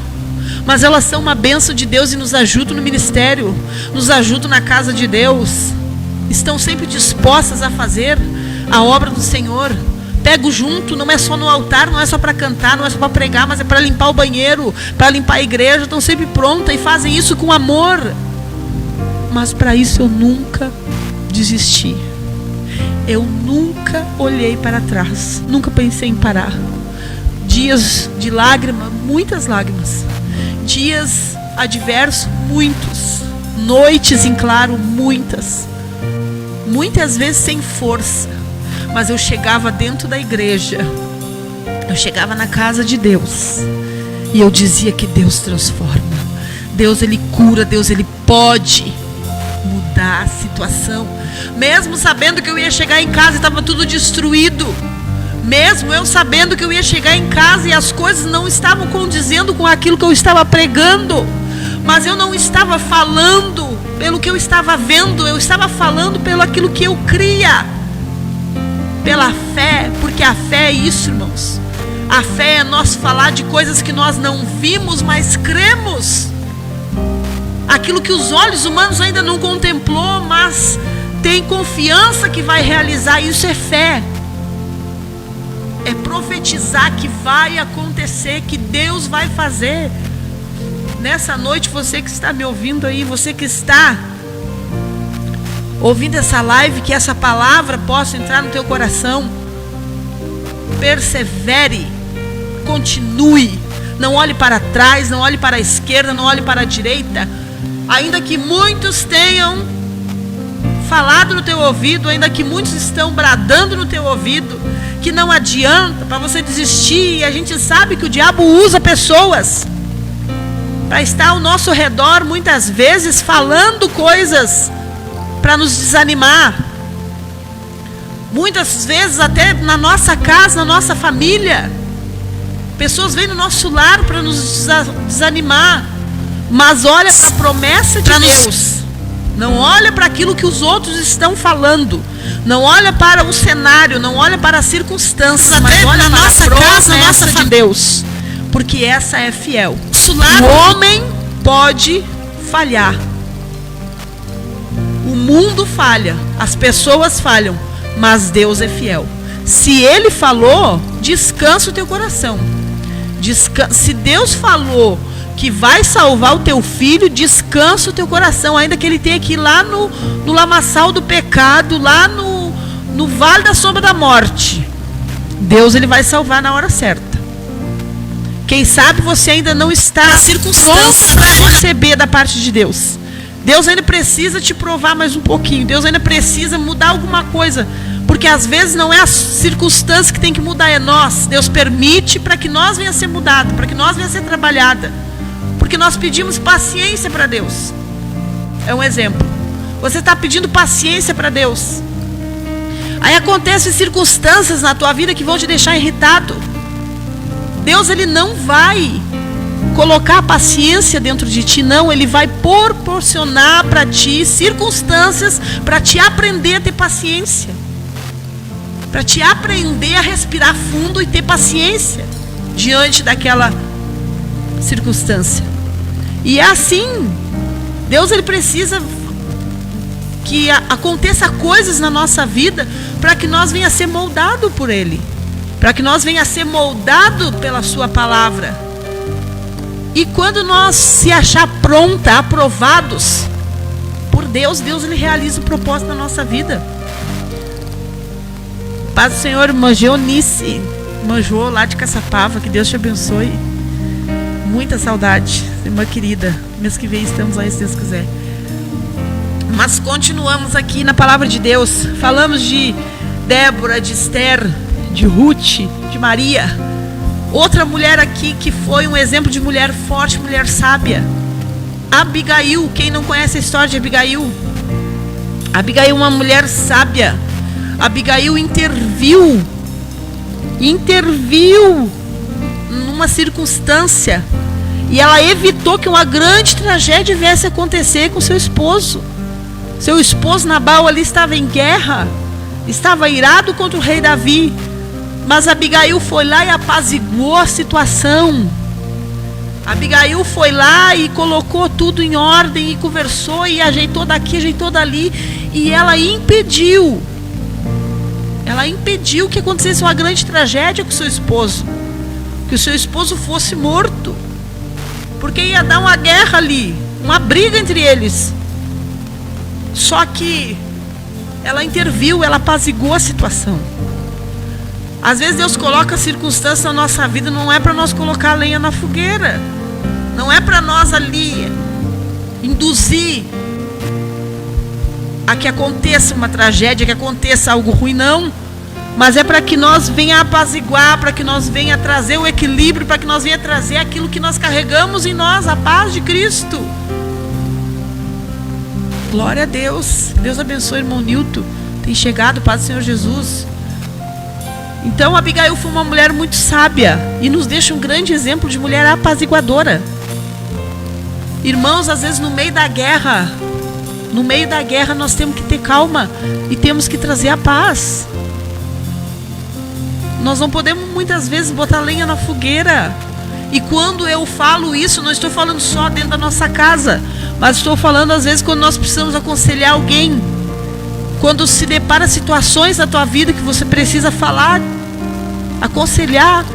mas elas são uma bênção de Deus e nos ajudam no ministério, nos ajudam na casa de Deus, estão sempre dispostas a fazer a obra do Senhor. Pego junto, não é só no altar, não é só para cantar, não é só para pregar, mas é para limpar o banheiro, para limpar a igreja. Estão sempre prontas e fazem isso com amor. Mas para isso eu nunca desisti. Eu nunca olhei para trás, nunca pensei em parar. Dias de lágrima, muitas lágrimas. Dias adversos, muitos. Noites em claro, muitas. Muitas vezes sem força. Mas eu chegava dentro da igreja, eu chegava na casa de Deus, e eu dizia que Deus transforma. Deus, Ele cura, Deus, Ele pode mudar a situação. Mesmo sabendo que eu ia chegar em casa e estava tudo destruído, mesmo eu sabendo que eu ia chegar em casa e as coisas não estavam condizendo com aquilo que eu estava pregando, mas eu não estava falando pelo que eu estava vendo, eu estava falando pelo aquilo que eu cria, pela fé, porque a fé é isso, irmãos. A fé é nós falar de coisas que nós não vimos, mas cremos. Aquilo que os olhos humanos ainda não contemplou, mas tem confiança que vai realizar. Isso é fé. É profetizar que vai acontecer, que Deus vai fazer. Nessa noite, você que está me ouvindo aí, você que está ouvindo essa live, que essa palavra possa entrar no teu coração. Persevere, continue, não olhe para trás, não olhe para a esquerda, não olhe para a direita. Ainda que muitos tenham falado no teu ouvido, ainda que muitos estão bradando no teu ouvido, que não adianta, para você desistir. E a gente sabe que o diabo usa pessoas para estar ao nosso redor, muitas vezes falando coisas para nos desanimar. Muitas vezes até na nossa casa, na nossa família, pessoas vêm no nosso lar para nos desanimar. Mas olha para a promessa de Deus. Não olha para aquilo que os outros estão falando. Não olha para o cenário, não olha para as circunstâncias, mas olha para a promessa de Deus. Porque essa é fiel. O homem pode falhar. O mundo falha, as pessoas falham, mas Deus é fiel. Se Ele falou, descansa o teu coração. Se Deus falou que vai salvar o teu filho, descansa o teu coração, ainda que ele tenha que ir lá no lamaçal do pecado, lá no vale da sombra da morte. Deus, Ele vai salvar na hora certa. Quem sabe você ainda não está pronto para receber da parte de Deus. Deus ainda precisa te provar mais um pouquinho. Deus ainda precisa mudar alguma coisa. Porque às vezes não é a circunstância que tem que mudar, é nós. Deus permite para que nós venha a ser mudado, para que nós venha a ser trabalhada. Porque nós pedimos paciência para Deus. É um exemplo. Você está pedindo paciência para Deus. Aí acontecem circunstâncias na tua vida que vão te deixar irritado. Deus, Ele não vai colocar paciência dentro de ti, não. Ele vai proporcionar para ti circunstâncias para te aprender a ter paciência. Para te aprender a respirar fundo e ter paciência diante daquela circunstância. E é assim. Deus, Ele precisa que aconteça coisas na nossa vida para que nós venha a ser moldado por Ele. Para que nós venha a ser moldado pela sua palavra. E quando nós se achar pronta, aprovados por Deus, Deus, Ele realiza o propósito na nossa vida. Paz do Senhor, irmã Geonice, manjou lá de Caçapava, que Deus te abençoe. Muita saudade, irmã querida. Mês que vem estamos lá, se Deus quiser. Mas continuamos aqui na palavra de Deus. Falamos de Débora, de Esther, de Ruth, de Maria. Outra mulher aqui que foi um exemplo de mulher forte, mulher sábia. Abigail. Quem não conhece a história de Abigail? Abigail, uma mulher sábia. Abigail interviu numa circunstância, e ela evitou que uma grande tragédia viesse a acontecer com seu esposo. Seu esposo Nabal ali estava em guerra, estava irado contra o rei Davi, mas Abigail foi lá e apaziguou a situação. Abigail foi lá e colocou tudo em ordem, e conversou, e ajeitou daqui, ajeitou dali, e ela impediu que acontecesse uma grande tragédia com seu esposo, que o seu esposo fosse morto, porque ia dar uma guerra ali, uma briga entre eles. Só que ela interviu, ela apaziguou a situação. Às vezes Deus coloca circunstâncias na nossa vida, não é para nós colocar lenha na fogueira, não é para nós ali induzir a que aconteça uma tragédia, que aconteça algo ruim, não. Mas é para que nós venha apaziguar, para que nós venha trazer o equilíbrio, para que nós venha trazer aquilo que nós carregamos em nós, a paz de Cristo. Glória a Deus. Deus abençoe o irmão Nilton. Tem chegado, paz do Senhor Jesus. Então Abigail foi uma mulher muito sábia e nos deixa um grande exemplo de mulher apaziguadora. Irmãos, às vezes no meio da guerra nós temos que ter calma e temos que trazer a paz. Nós não podemos muitas vezes botar lenha na fogueira. E quando eu falo isso, não estou falando só dentro da nossa casa, mas estou falando às vezes quando nós precisamos aconselhar alguém. Quando se depara situações na tua vida que você precisa falar, aconselhar,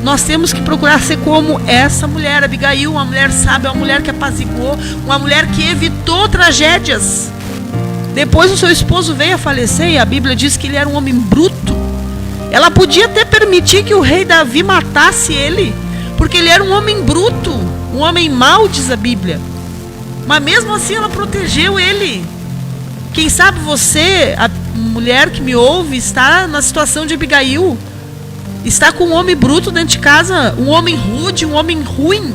nós temos que procurar ser como essa mulher, Abigail, uma mulher sábia, uma mulher que apaziguou, uma mulher que evitou tragédias. Depois o seu esposo veio a falecer e a Bíblia diz que ele era um homem bruto. Ela podia até permitir que o rei Davi matasse ele, porque ele era um homem bruto, um homem mau, diz a Bíblia. Mas mesmo assim ela protegeu ele. Quem sabe você, a mulher que me ouve, está na situação de Abigail. Está com um homem bruto dentro de casa, um homem rude, um homem ruim,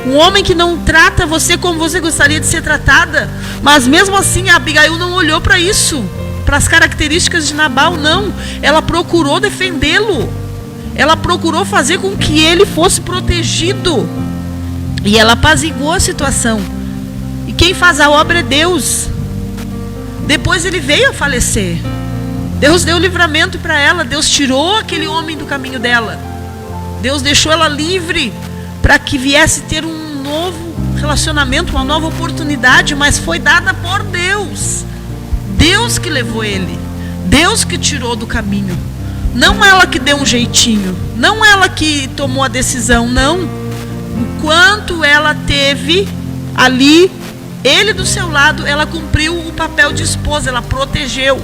Um homem que não trata você como você gostaria de ser tratada. Mas mesmo assim a Abigail não olhou para isso, para as características de Nabal, não. Ela procurou defendê-lo. Ela procurou fazer com que ele fosse protegido. E ela apaziguou a situação. E quem faz a obra é Deus. Depois ele veio a falecer. Deus deu livramento para ela. Deus tirou aquele homem do caminho dela. Deus deixou ela livre para que viesse ter um novo relacionamento, uma nova oportunidade, mas foi dada por Deus. Deus que levou ele. Deus que tirou do caminho. Não ela que deu um jeitinho. Não ela que tomou a decisão, não. Enquanto ela teve ali ele do seu lado, ela cumpriu o papel de esposa, ela protegeu.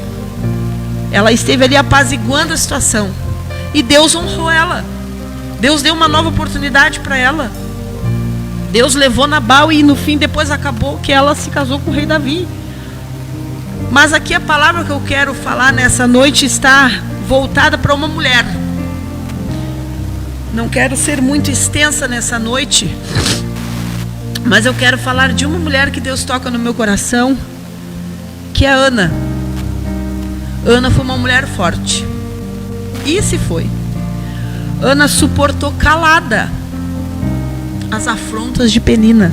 Ela esteve ali apaziguando a situação. E Deus honrou ela. Deus deu uma nova oportunidade para ela. Deus levou Nabal e no fim depois acabou que ela se casou com o rei Davi. Mas aqui a palavra que eu quero falar nessa noite está voltada para uma mulher. Não quero ser muito extensa nessa noite, mas eu quero falar de uma mulher que Deus toca no meu coração, que é Ana. Ana foi uma mulher forte. E se foi. Ana suportou calada as afrontas de Penina.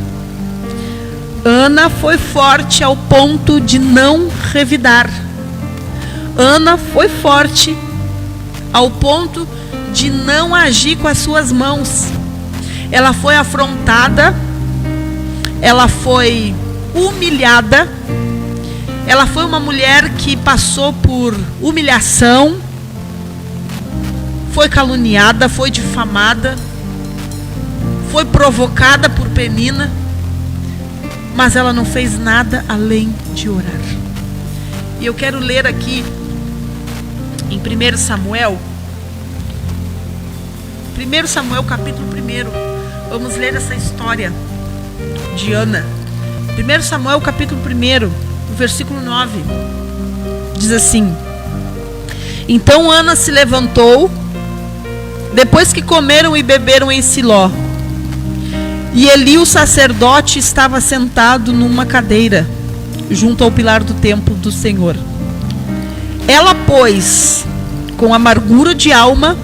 Ana foi forte ao ponto de não revidar. Ana foi forte ao ponto de não agir com as suas mãos. Ela foi afrontada, ela foi humilhada, ela foi uma mulher que passou por humilhação, foi caluniada, foi difamada, foi provocada por Penina, mas ela não fez nada além de orar. E eu quero ler aqui em 1 Samuel capítulo 1. Vamos ler essa história de Ana. 1 Samuel capítulo 1, versículo 9. Diz assim: Então Ana se levantou, depois que comeram e beberam em Siló, e Eli o sacerdote estava sentado numa cadeira junto ao pilar do templo do Senhor. Ela, pois, com amargura de alma,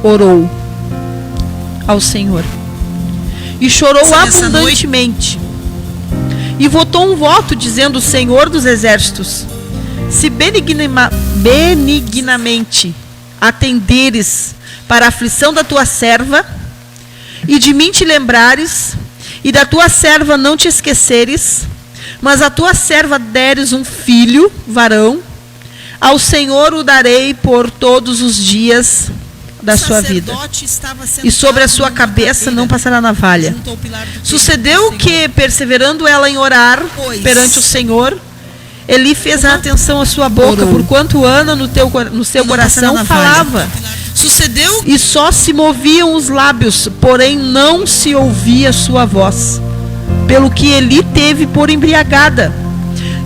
orou ao Senhor e chorou abundantemente, e votou um voto dizendo: Senhor dos exércitos, se benignamente atenderes para a aflição da tua serva, e de mim te lembrares, e da tua serva não te esqueceres, mas a tua serva deres um filho, varão, ao Senhor o darei por todos os dias da sua vida, e sobre a sua cabeça não passará navalha. Sucedeu que, perseverando ela em orar perante o Senhor, Eli fez a atenção à sua boca, porquanto Ana no seu coração falava. Sucedeu e só se moviam os lábios, porém não se ouvia sua voz, pelo que Eli teve por embriagada.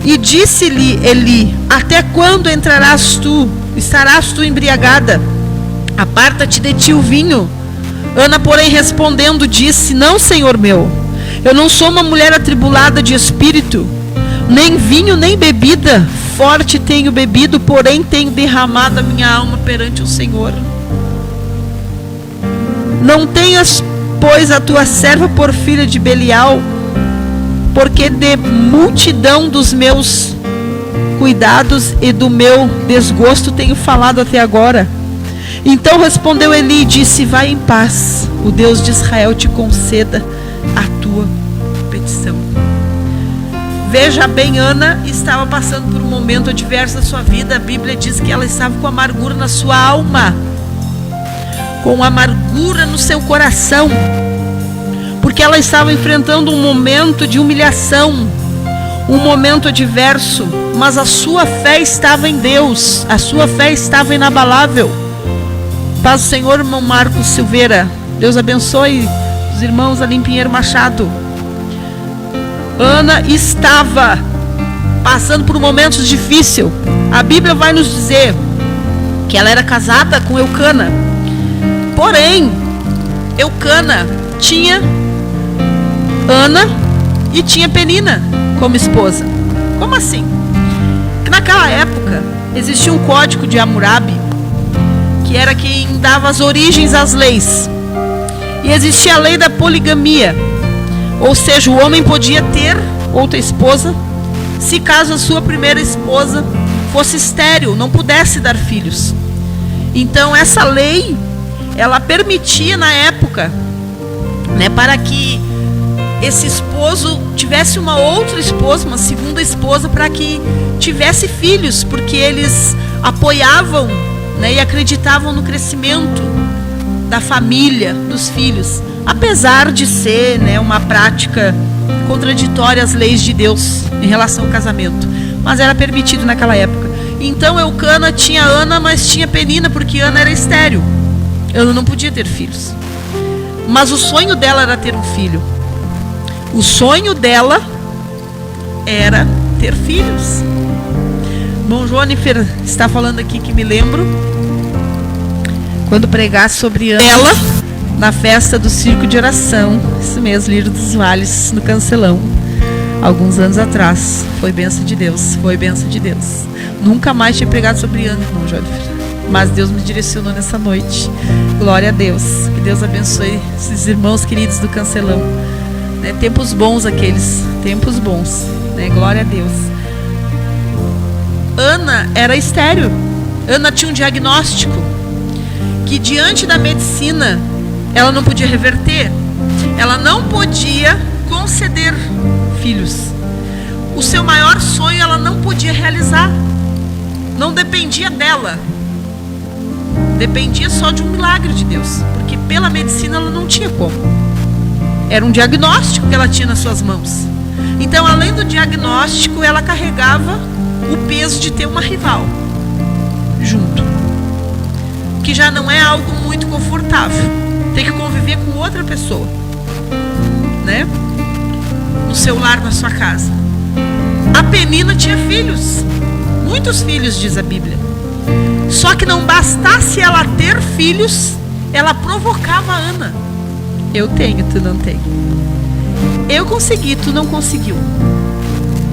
E disse-lhe Eli: Até quando estarás tu embriagada? Aparta-te de ti o vinho. Ana, porém, respondendo, disse: Não, Senhor meu, eu não sou uma mulher atribulada de espírito, nem vinho, nem bebida forte tenho bebido, porém tenho derramado a minha alma perante o Senhor. Não tenhas, pois, a tua serva por filha de Belial, porque de multidão dos meus cuidados e do meu desgosto tenho falado até agora. Então respondeu Eli e disse: Vai em paz, o Deus de Israel te conceda a tua petição. Veja bem, Ana estava passando por um momento adverso da sua vida. A Bíblia diz que ela estava com amargura na sua alma, com amargura no seu coração, porque ela estava enfrentando um momento de humilhação, um momento adverso, mas a sua fé estava em Deus, a sua fé estava inabalável. Paz do Senhor, irmão Marcos Silveira. Deus abençoe os irmãos ali em Pinheiro Machado. Ana estava passando por momentos difíceis. A Bíblia vai nos dizer que ela era casada com Eucana. Porém, Eucana tinha Ana e tinha Penina como esposa. Como assim? Naquela época existia um código de Hammurabi, que era quem dava as origens às leis. E existia a lei da poligamia, ou seja, o homem podia ter outra esposa se caso a sua primeira esposa fosse estéril, não pudesse dar filhos. Então essa lei, ela permitia na época, né, para que esse esposo tivesse uma outra esposa, uma segunda esposa, para que tivesse filhos, porque eles apoiavam, né, e acreditavam no crescimento da família, dos filhos, apesar de ser, né, uma prática contraditória às leis de Deus em relação ao casamento, mas era permitido naquela época. Então Eucana tinha Ana, mas tinha Penina, porque Ana era estéril. Ana não podia ter filhos, mas o sonho dela era ter um filho. O sonho dela era ter filhos. Bom, Jônifer está falando aqui que me lembro quando pregasse sobre ela na festa do Circo de Oração, isso mesmo, Lírio dos Vales, no Cancelão, alguns anos atrás. Foi bênção de Deus, foi bênção de Deus. Nunca mais tinha pregado sobre Ana, irmão Jônifer, mas Deus me direcionou nessa noite. Glória a Deus, que Deus abençoe esses irmãos queridos do Cancelão, né? Tempos bons aqueles, tempos bons, né? Glória a Deus. Ana era estéril. Ana tinha um diagnóstico que diante da medicina ela não podia reverter, ela não podia conceder filhos. O seu maior sonho ela não podia realizar, não dependia dela, dependia só de um milagre de Deus, porque pela medicina ela não tinha como. Era um diagnóstico que ela tinha nas suas mãos. Então, além do diagnóstico, ela carregava o peso de ter uma rival junto, que já não é algo muito confortável. Tem que conviver com outra pessoa, né? No seu lar, na sua casa. A Penina tinha filhos, muitos filhos, diz a Bíblia. Só que não bastasse ela ter filhos, ela provocava a Ana. Eu tenho, tu não tem. Eu consegui, tu não conseguiu.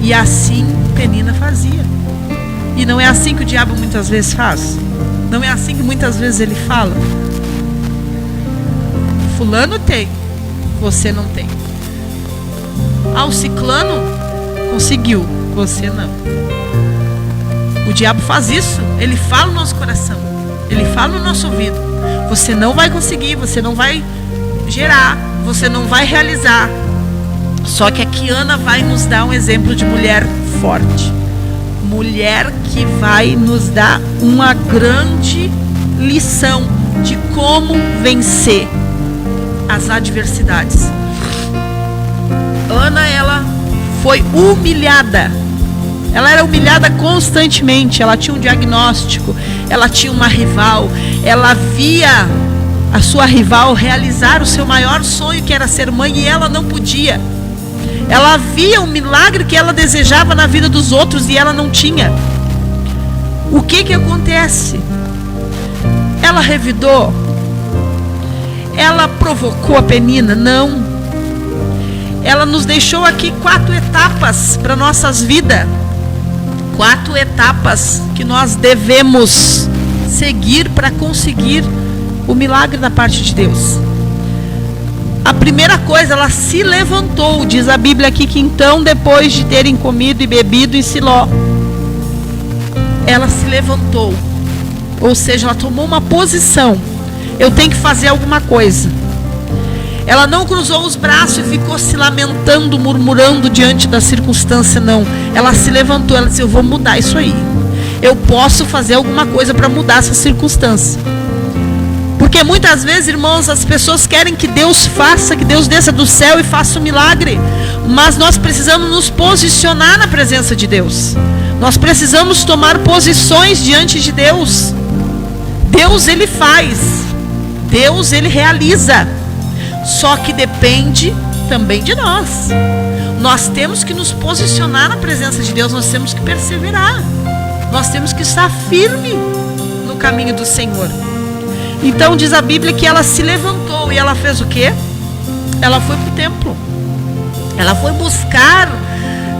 E assim Penina fazia. E não é assim que o diabo muitas vezes faz? Não é assim que muitas vezes ele fala? Fulano tem, você não tem. Ah, o ciclano conseguiu, você não. O diabo faz isso, ele fala no nosso coração, ele fala no nosso ouvido. Você não vai conseguir, você não vai gerar, você não vai realizar. Só que aqui Ana vai nos dar um exemplo de mulher forte, mulher que vai nos dar uma grande lição de como vencer as adversidades. Ana, ela foi humilhada. Ela era humilhada constantemente. Ela tinha um diagnóstico, ela tinha uma rival. Ela via a sua rival realizar o seu maior sonho, que era ser mãe, e ela não podia. Ela via um milagre que ela desejava na vida dos outros e ela não tinha. O que acontece? Ela revidou? Ela provocou a Penina? Não. Ela nos deixou aqui 4 etapas para nossas vidas. 4 etapas que nós devemos seguir para conseguir o milagre da parte de Deus. A primeira coisa, ela se levantou. Diz a Bíblia aqui que então, depois de terem comido e bebido em Siló, ela se levantou. Ou seja, ela tomou uma posição. Eu tenho que fazer alguma coisa. Ela não cruzou os braços e ficou se lamentando, murmurando diante da circunstância, não. Ela se levantou, ela disse, eu vou mudar isso aí. Eu posso fazer alguma coisa para mudar essa circunstância. Porque muitas vezes, irmãos, as pessoas querem que Deus faça, que Deus desça do céu e faça um milagre. Mas nós precisamos nos posicionar na presença de Deus. Nós precisamos tomar posições diante de Deus. Deus, Ele faz. Deus, Ele realiza. Só que depende também de nós. Nós temos que nos posicionar na presença de Deus. Nós temos que perseverar. Nós temos que estar firme no caminho do Senhor. Então diz a Bíblia que ela se levantou e ela fez o quê? Ela foi para o templo. Ela foi buscar,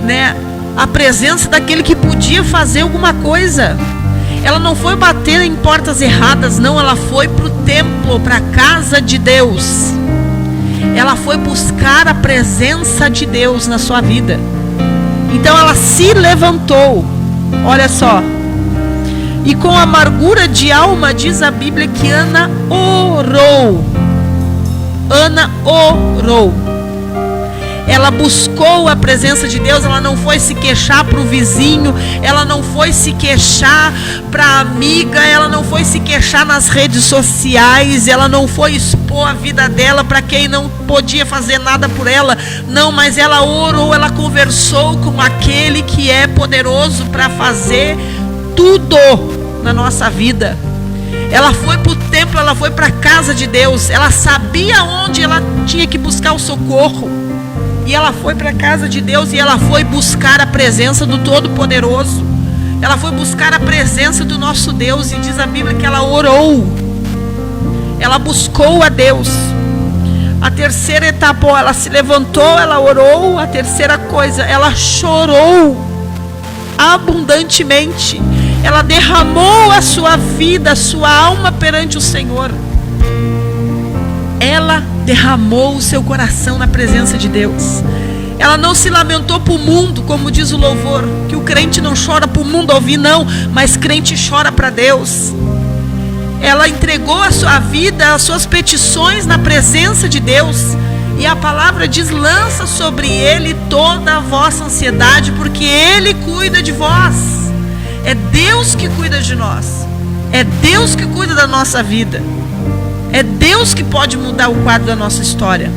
né, a presença daquele que podia fazer alguma coisa. Ela não foi bater em portas erradas, não. Ela foi para o templo, para a casa de Deus. Ela foi buscar a presença de Deus na sua vida. Então ela se levantou. Olha só. E com amargura de alma, diz a Bíblia que Ana orou. Ana orou. Ela buscou a presença de Deus. Ela não foi se queixar para o vizinho. Ela não foi se queixar para a amiga. Ela não foi se queixar nas redes sociais. Ela não foi expor a vida dela para quem não podia fazer nada por ela. Não, mas ela orou. Ela conversou com aquele que é poderoso para fazer tudo na nossa vida. Ela foi para o templo. Ela foi para a casa de Deus. Ela sabia onde ela tinha que buscar o socorro. E ela foi para a casa de Deus e ela foi buscar a presença do Todo-Poderoso. Ela foi buscar a presença do nosso Deus. E diz a Bíblia que ela orou. Ela buscou a Deus. A terceira etapa, ela se levantou, ela orou. A terceira coisa, ela chorou abundantemente. Ela derramou a sua vida, a sua alma perante o Senhor. Ela derramou o seu coração na presença de Deus. Ela não se lamentou para o mundo, como diz o louvor, que o crente não chora para o mundo ouvir, não, mas crente chora para Deus. Ela entregou a sua vida, as suas petições na presença de Deus. E a palavra diz: lança sobre Ele toda a vossa ansiedade, porque Ele cuida de vós. É Deus que cuida de nós. É Deus que cuida da nossa vida. É Deus que pode mudar o quadro da nossa história.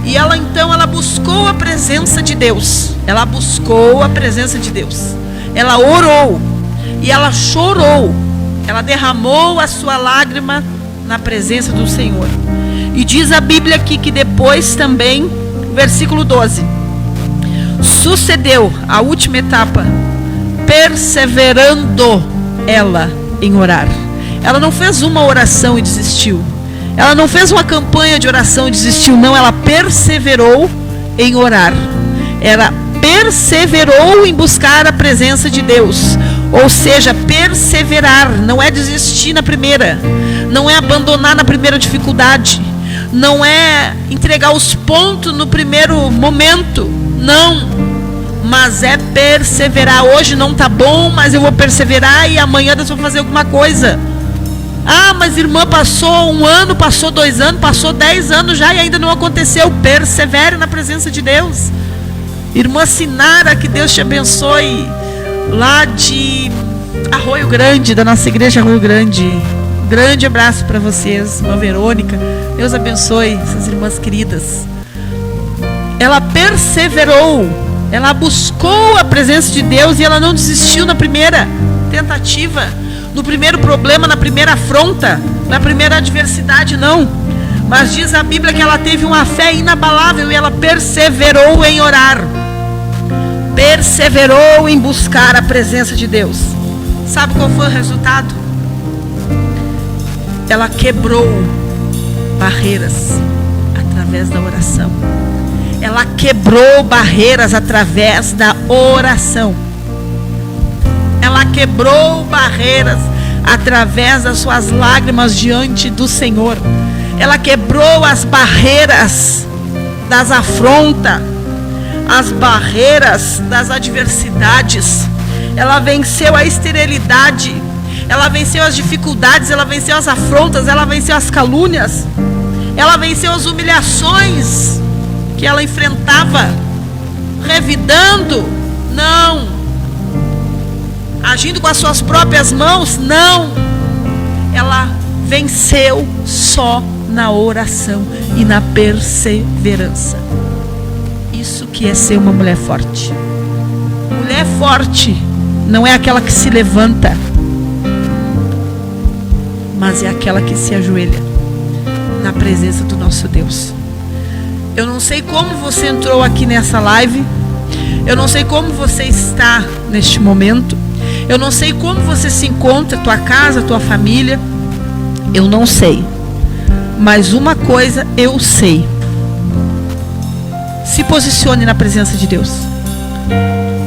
E ela então, ela buscou a presença de Deus. Ela buscou a presença de Deus. Ela orou. E ela chorou. Ela derramou a sua lágrima na presença do Senhor. E diz a Bíblia aqui que depois também, versículo 12. Sucedeu a última etapa, perseverando ela em orar. Ela não fez uma oração e desistiu. Ela não fez uma campanha de oração e desistiu, não. Ela perseverou em orar. Ela perseverou em buscar a presença de Deus. Ou seja, perseverar não é desistir na primeira. Não é abandonar na primeira dificuldade. Não é entregar os pontos no primeiro momento. Não. Mas é perseverar. Hoje não está bom, mas eu vou perseverar e amanhã Deus vai fazer alguma coisa. Ah, mas irmã, passou 1 ano, passou 2 anos, passou 10 anos já e ainda não aconteceu. Persevere na presença de Deus. Irmã Sinara, que Deus te abençoe, lá de Arroio Grande, da nossa igreja Arroio Grande. Grande abraço para vocês, irmã Verônica. Deus abençoe essas irmãs queridas. Ela perseverou, ela buscou a presença de Deus e ela não desistiu na primeira tentativa. No primeiro problema, na primeira afronta, na primeira adversidade, não. Mas diz a Bíblia que ela teve uma fé inabalável e ela perseverou em orar. Perseverou em buscar a presença de Deus. Sabe qual foi o resultado? Ela quebrou barreiras através da oração. Ela quebrou barreiras através da oração. Ela quebrou barreiras através das suas lágrimas diante do Senhor. Ela quebrou as barreiras das afrontas, as barreiras das adversidades. Ela venceu a esterilidade. Ela venceu as dificuldades. Ela venceu as afrontas. Ela venceu as calúnias. Ela venceu as humilhações que ela enfrentava. Revidando? Não. Agindo com as suas próprias mãos? Não. Ela venceu só na oração e na perseverança. Isso que é ser uma mulher forte. Mulher forte não é aquela que se levanta, mas é aquela que se ajoelha na presença do nosso Deus. Eu não sei como você entrou aqui nessa live. Eu não sei como você está neste momento. Eu não sei como você se encontra, tua casa, tua família. Eu não sei. Mas uma coisa eu sei. se posicione na presença de Deus.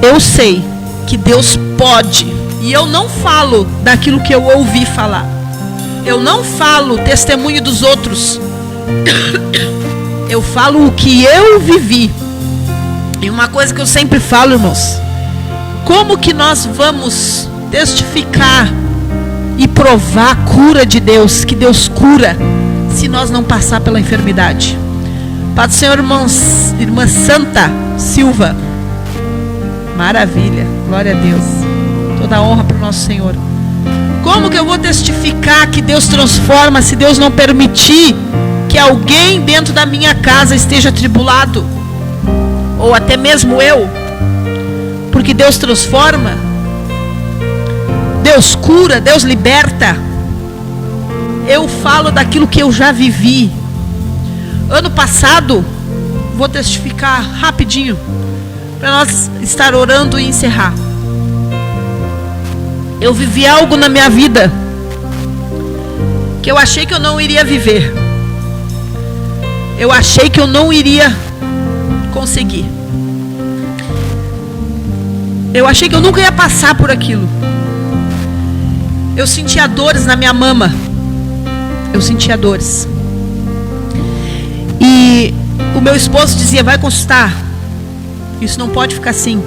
Eu sei que Deus pode, e eu não falo daquilo que eu ouvi falar. Eu não falo testemunho dos outros. Eu falo o que eu vivi. E uma coisa que eu sempre falo, irmãos: como que nós vamos testificar e provar a cura de Deus, que Deus cura, se nós não passar pela enfermidade? Pai do Senhor, irmã Santa Silva. Maravilha, glória a Deus. Toda a honra para o nosso Senhor. Como que eu vou testificar que Deus transforma se Deus não permitir que alguém dentro da minha casa esteja atribulado? Ou até mesmo eu? Porque Deus transforma, Deus cura, Deus liberta. Eu falo daquilo que eu já vivi. Ano passado, vou testificar rapidinho, para nós estar orando e encerrar. Eu vivi algo na minha vida que eu achei que eu não iria viver. Eu achei que eu não iria conseguir. Eu achei que eu nunca ia passar por aquilo. Eu sentia dores na minha mama. Eu sentia dores. E o meu esposo dizia: vai consultar. Isso não pode ficar assim.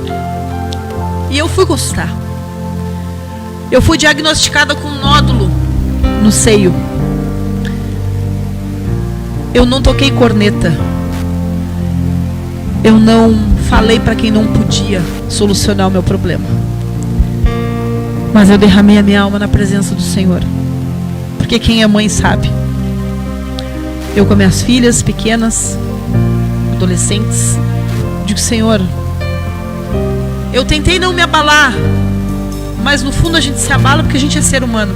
E eu fui consultar. Eu fui diagnosticada com um nódulo no seio. Eu não toquei corneta. Eu não falei para quem não podia solucionar o meu problema. Mas eu derramei a minha alma na presença do Senhor. Porque quem é mãe sabe. Eu com minhas filhas pequenas, adolescentes, digo: Senhor, eu tentei não me abalar, mas no fundo a gente se abala porque a gente é ser humano.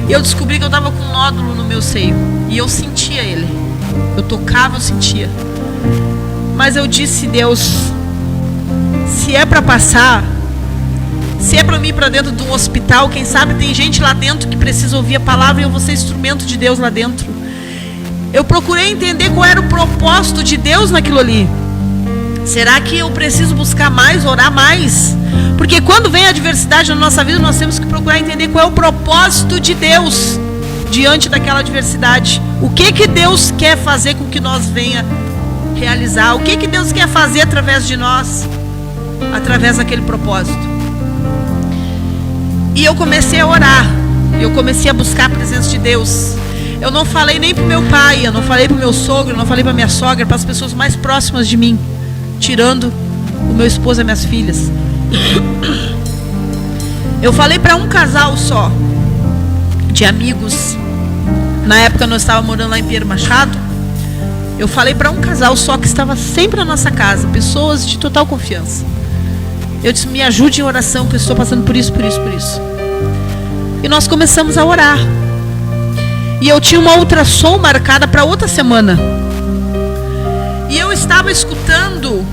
E eu descobri que eu estava com um nódulo no meu seio. E eu sentia ele. Eu tocava, eu sentia. Mas eu disse: Deus, se é para passar, se é para mim ir para dentro de um hospital, quem sabe tem gente lá dentro que precisa ouvir a palavra e eu vou ser instrumento de Deus lá dentro. Eu procurei entender qual era o propósito de Deus naquilo ali. Será que eu preciso buscar mais, orar mais? Porque quando vem a adversidade na nossa vida, nós temos que procurar entender qual é o propósito de Deus diante daquela adversidade. O que Deus quer fazer com que nós venha realizar? O que Deus quer fazer através de nós? Através daquele propósito. E eu comecei a orar. Eu comecei a buscar a presença de Deus. Eu não falei nem para o meu pai, eu não falei para o meu sogro, eu não falei para minha sogra, para as pessoas mais próximas de mim, tirando o meu esposo e minhas filhas. Eu falei para um casal só, de amigos. Na época nós estávamos morando lá em Pinheiro Machado. Eu falei para um casal só que estava sempre na nossa casa, pessoas de total confiança. Eu disse: me ajude em oração, que eu estou passando por isso, por isso, por isso. E nós começamos a orar. E eu tinha uma ultrassom marcada para outra semana. E eu estava escutando.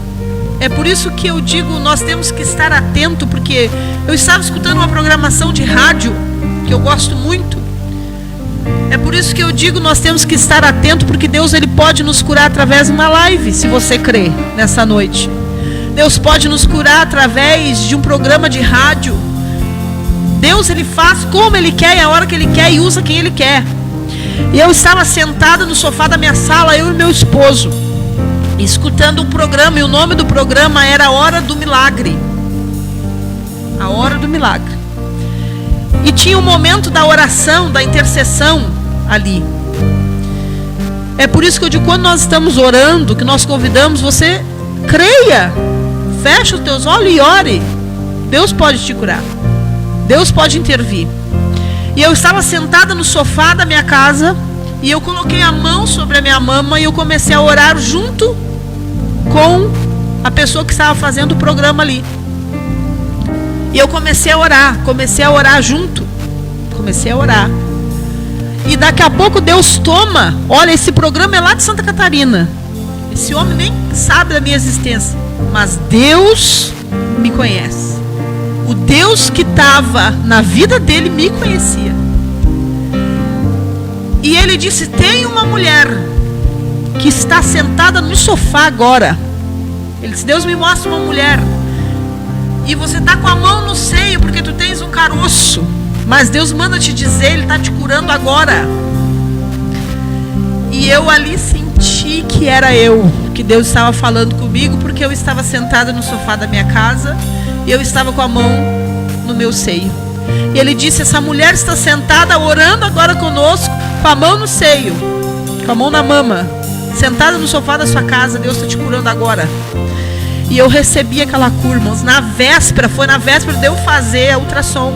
É por isso que eu digo, nós temos que estar atento, porque eu estava escutando uma programação de rádio que eu gosto muito. É por isso que eu digo, nós temos que estar atento, porque Deus, Ele pode nos curar através de uma live, se você crê nessa noite. Deus pode nos curar através de um programa de rádio. Deus, Ele faz como Ele quer, e a hora que Ele quer, e usa quem Ele quer. E eu estava sentada no sofá da minha sala, eu e meu esposo, escutando um programa, e o nome do programa era A Hora do Milagre. A Hora do Milagre. E tinha um momento da oração, da intercessão ali. É por isso que eu digo, quando nós estamos orando, que nós convidamos, você creia, fecha os teus olhos e ore. Deus pode te curar. Deus pode intervir. E eu estava sentada no sofá da minha casa, e eu coloquei a mão sobre a minha mama, e eu comecei a orar junto com a pessoa que estava fazendo o programa ali. E eu comecei a orar junto. Comecei a orar. E daqui a pouco Deus toma. Olha, esse programa é lá de Santa Catarina. Esse homem nem sabe da minha existência. Mas Deus me conhece. O Deus que estava na vida dele me conhecia. E ele disse: tem uma mulher que está sentada no sofá agora. Ele disse: Deus me mostra uma mulher e você está com a mão no seio porque tu tens um caroço, mas Deus manda te dizer, Ele está te curando agora. E eu ali senti que era eu, que Deus estava falando comigo, porque eu estava sentada no sofá da minha casa e eu estava com a mão no meu seio. E Ele disse: essa mulher está sentada orando agora conosco, com a mão no seio, com a mão na mama, sentada no sofá da sua casa. Deus está te curando agora. E eu recebi aquela cura, irmãos, na véspera. Foi na véspera de eu fazer a ultrassom.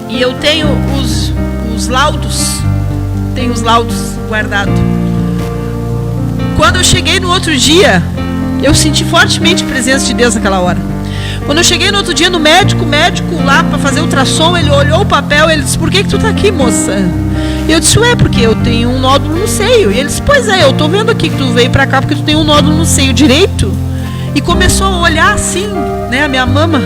E eu tenho os laudos. Tenho os laudos guardados. Quando eu cheguei no outro dia, eu senti fortemente a presença de Deus naquela hora. Quando eu cheguei no outro dia no médico, o médico lá para fazer ultrassom, ele olhou o papel, ele disse: por que tu tá aqui, moça? E eu disse: porque eu tenho um nódulo no seio. E ele disse: pois é, eu tô vendo aqui que tu veio pra cá porque tu tem um nódulo no seio direito. E começou a olhar assim, né, a minha mama.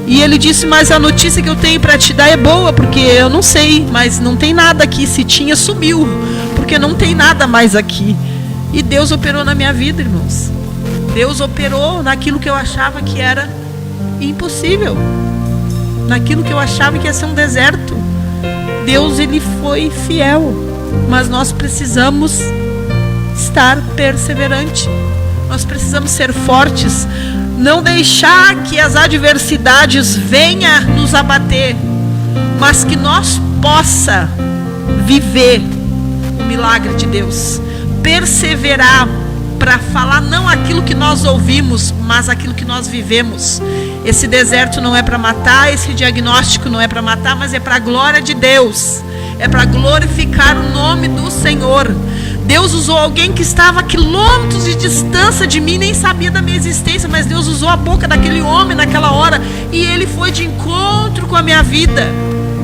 E ele disse: mas a notícia que eu tenho pra te dar é boa, porque eu não sei, mas não tem nada aqui. Se tinha, sumiu, porque não tem nada mais aqui. E Deus operou na minha vida, irmãos. Deus operou naquilo que eu achava que era impossível, naquilo que eu achava que ia ser um deserto. Deus, Ele foi fiel, mas nós precisamos estar perseverante. Nós precisamos ser fortes, não deixar que as adversidades venham nos abater, mas que nós possa viver o milagre de Deus, perseverar para falar não aquilo que nós ouvimos, mas aquilo que nós vivemos. Esse deserto não é para matar, esse diagnóstico não é para matar, mas é para a glória de Deus, é para glorificar o nome do Senhor. Deus usou alguém que estava a quilômetros de distância de mim, nem sabia da minha existência, mas Deus usou a boca daquele homem naquela hora, e ele foi de encontro com a minha vida.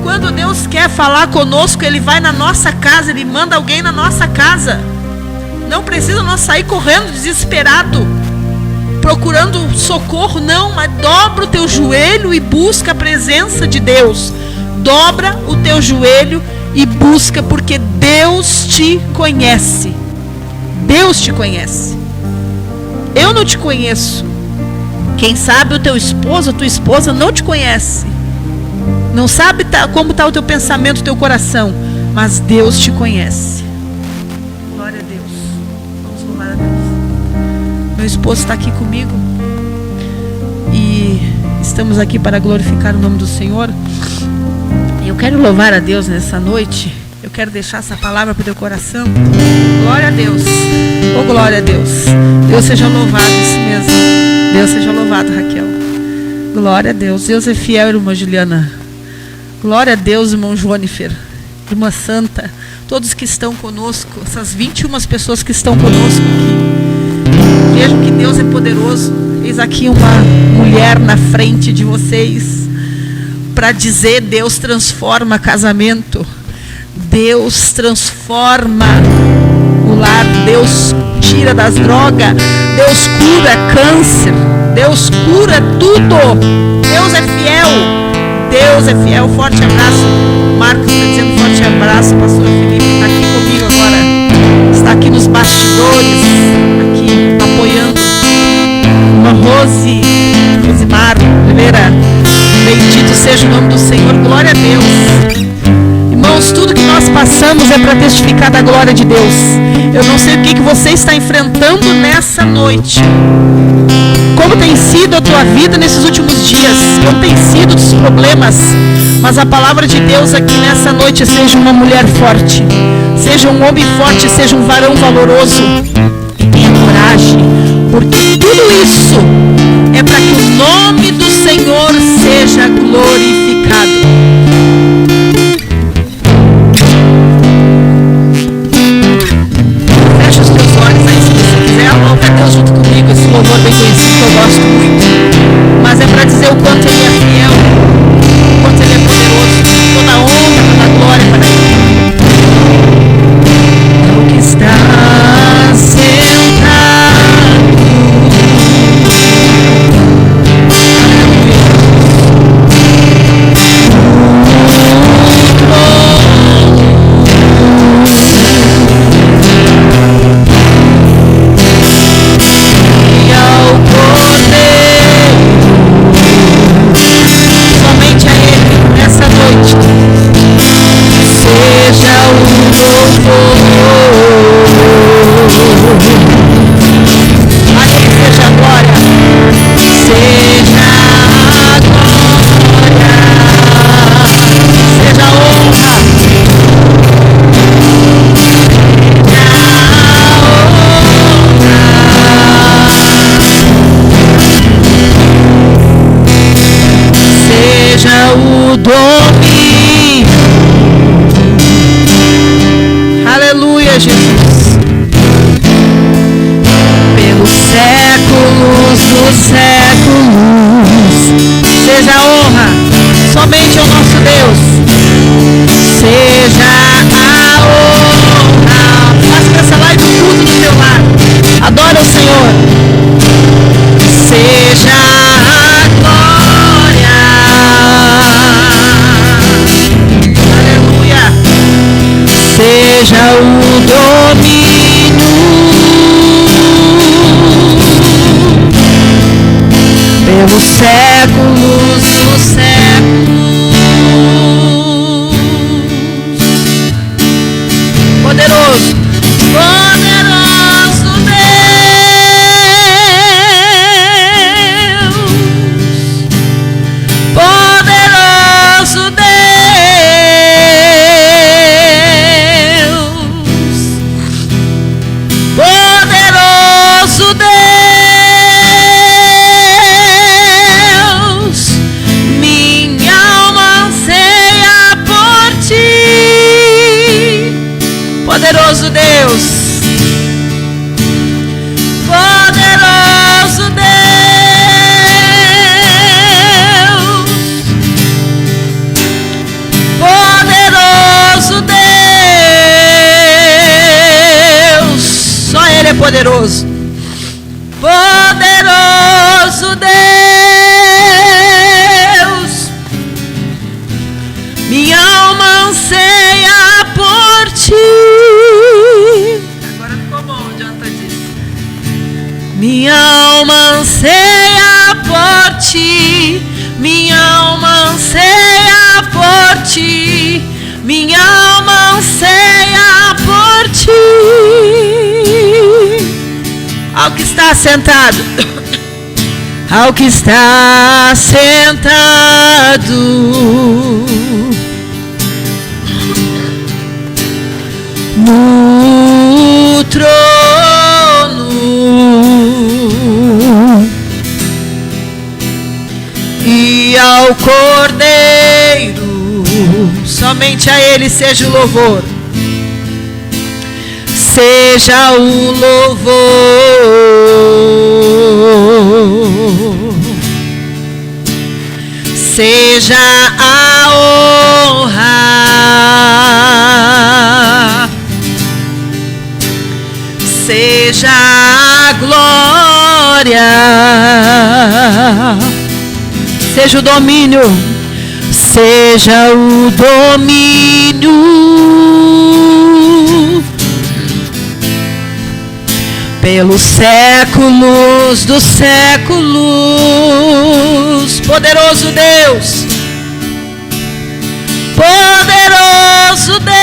Quando Deus quer falar conosco, Ele vai na nossa casa, Ele manda alguém na nossa casa. Não precisa nós sair correndo desesperado, procurando socorro, não, mas dobra o teu joelho e busca a presença de Deus. Dobra o teu joelho e busca, porque Deus te conhece. Deus te conhece. Eu não te conheço. Quem sabe o teu esposo, a tua esposa não te conhece. Não sabe como está o teu pensamento, o teu coração, mas Deus te conhece. Glória a Deus. Vamos louvar a Deus. Meu esposo está aqui comigo e estamos aqui para glorificar o nome do Senhor. Eu quero louvar a Deus nessa noite. Eu quero deixar essa palavra para o teu coração. Glória a Deus. Oh, glória a Deus. Deus seja louvado, isso mesmo. Deus seja louvado, Raquel. Glória a Deus. Deus é fiel, irmã Juliana. Glória a Deus, irmão Jônifer, irmã Santa, todos que estão conosco, essas 21 pessoas que estão conosco aqui. Vejam que Deus é poderoso. Eis aqui uma mulher na frente de vocês para dizer: Deus transforma casamento, Deus transforma o lar, Deus tira das drogas, Deus cura câncer, Deus cura tudo. Deus é fiel. Deus é fiel. Forte abraço. Marcos está dizendo forte abraço. Pastor Felipe está aqui comigo agora. Está aqui nos bastidores, aqui apoiando. Uma Rosimar Oliveira. Bendito seja o nome do Senhor. Glória a Deus. Irmãos, tudo que nós passamos é para testificar da glória de Deus. Eu não sei o que você está enfrentando nessa noite. Como tem sido a tua vida nesses últimos dias? Como tem sido os problemas? Mas a palavra de Deus aqui nessa noite: seja uma mulher forte, seja um homem forte, seja um varão valoroso. E tenha coragem, porque tudo isso é para que o nome do Senhor seja glorificado. Fecha os teus olhos aí se você quiser. Louva a Deus junto comigo. Esse louvor bem conhecido que eu gosto muito. Mas é para dizer o quanto Ele é fiel, o quanto Ele é poderoso. Toda a honra, toda a glória para Ele. É o que está sentado. Aleluia. domínio. Aleluia, Jesus. Pelos séculos dos séculos, seja a honra somente ao nosso Deus. Seja a honra. Faça com essa live um culto do teu lar. Adora o Senhor. Seja a glória. Aleluia. Seja o domínio pelos séculos dos séculos. Poderoso, poderoso Deus, poderoso Deus, poderoso Deus, minha alma anseia por ti. Poderoso Deus, poderoso Deus, poderoso Deus, só Ele é poderoso, poderoso Deus, minha alma anseia por ti. Minha alma anseia por ti, minha alma anseia por ti, minha alma anseia por ti. Ao que está sentado, ao que está sentado no trono, e ao Cordeiro, somente a Ele seja o louvor, seja o louvor, seja a honra, seja a glória, seja o domínio, seja o domínio pelos séculos dos séculos. Poderoso Deus, poderoso Deus,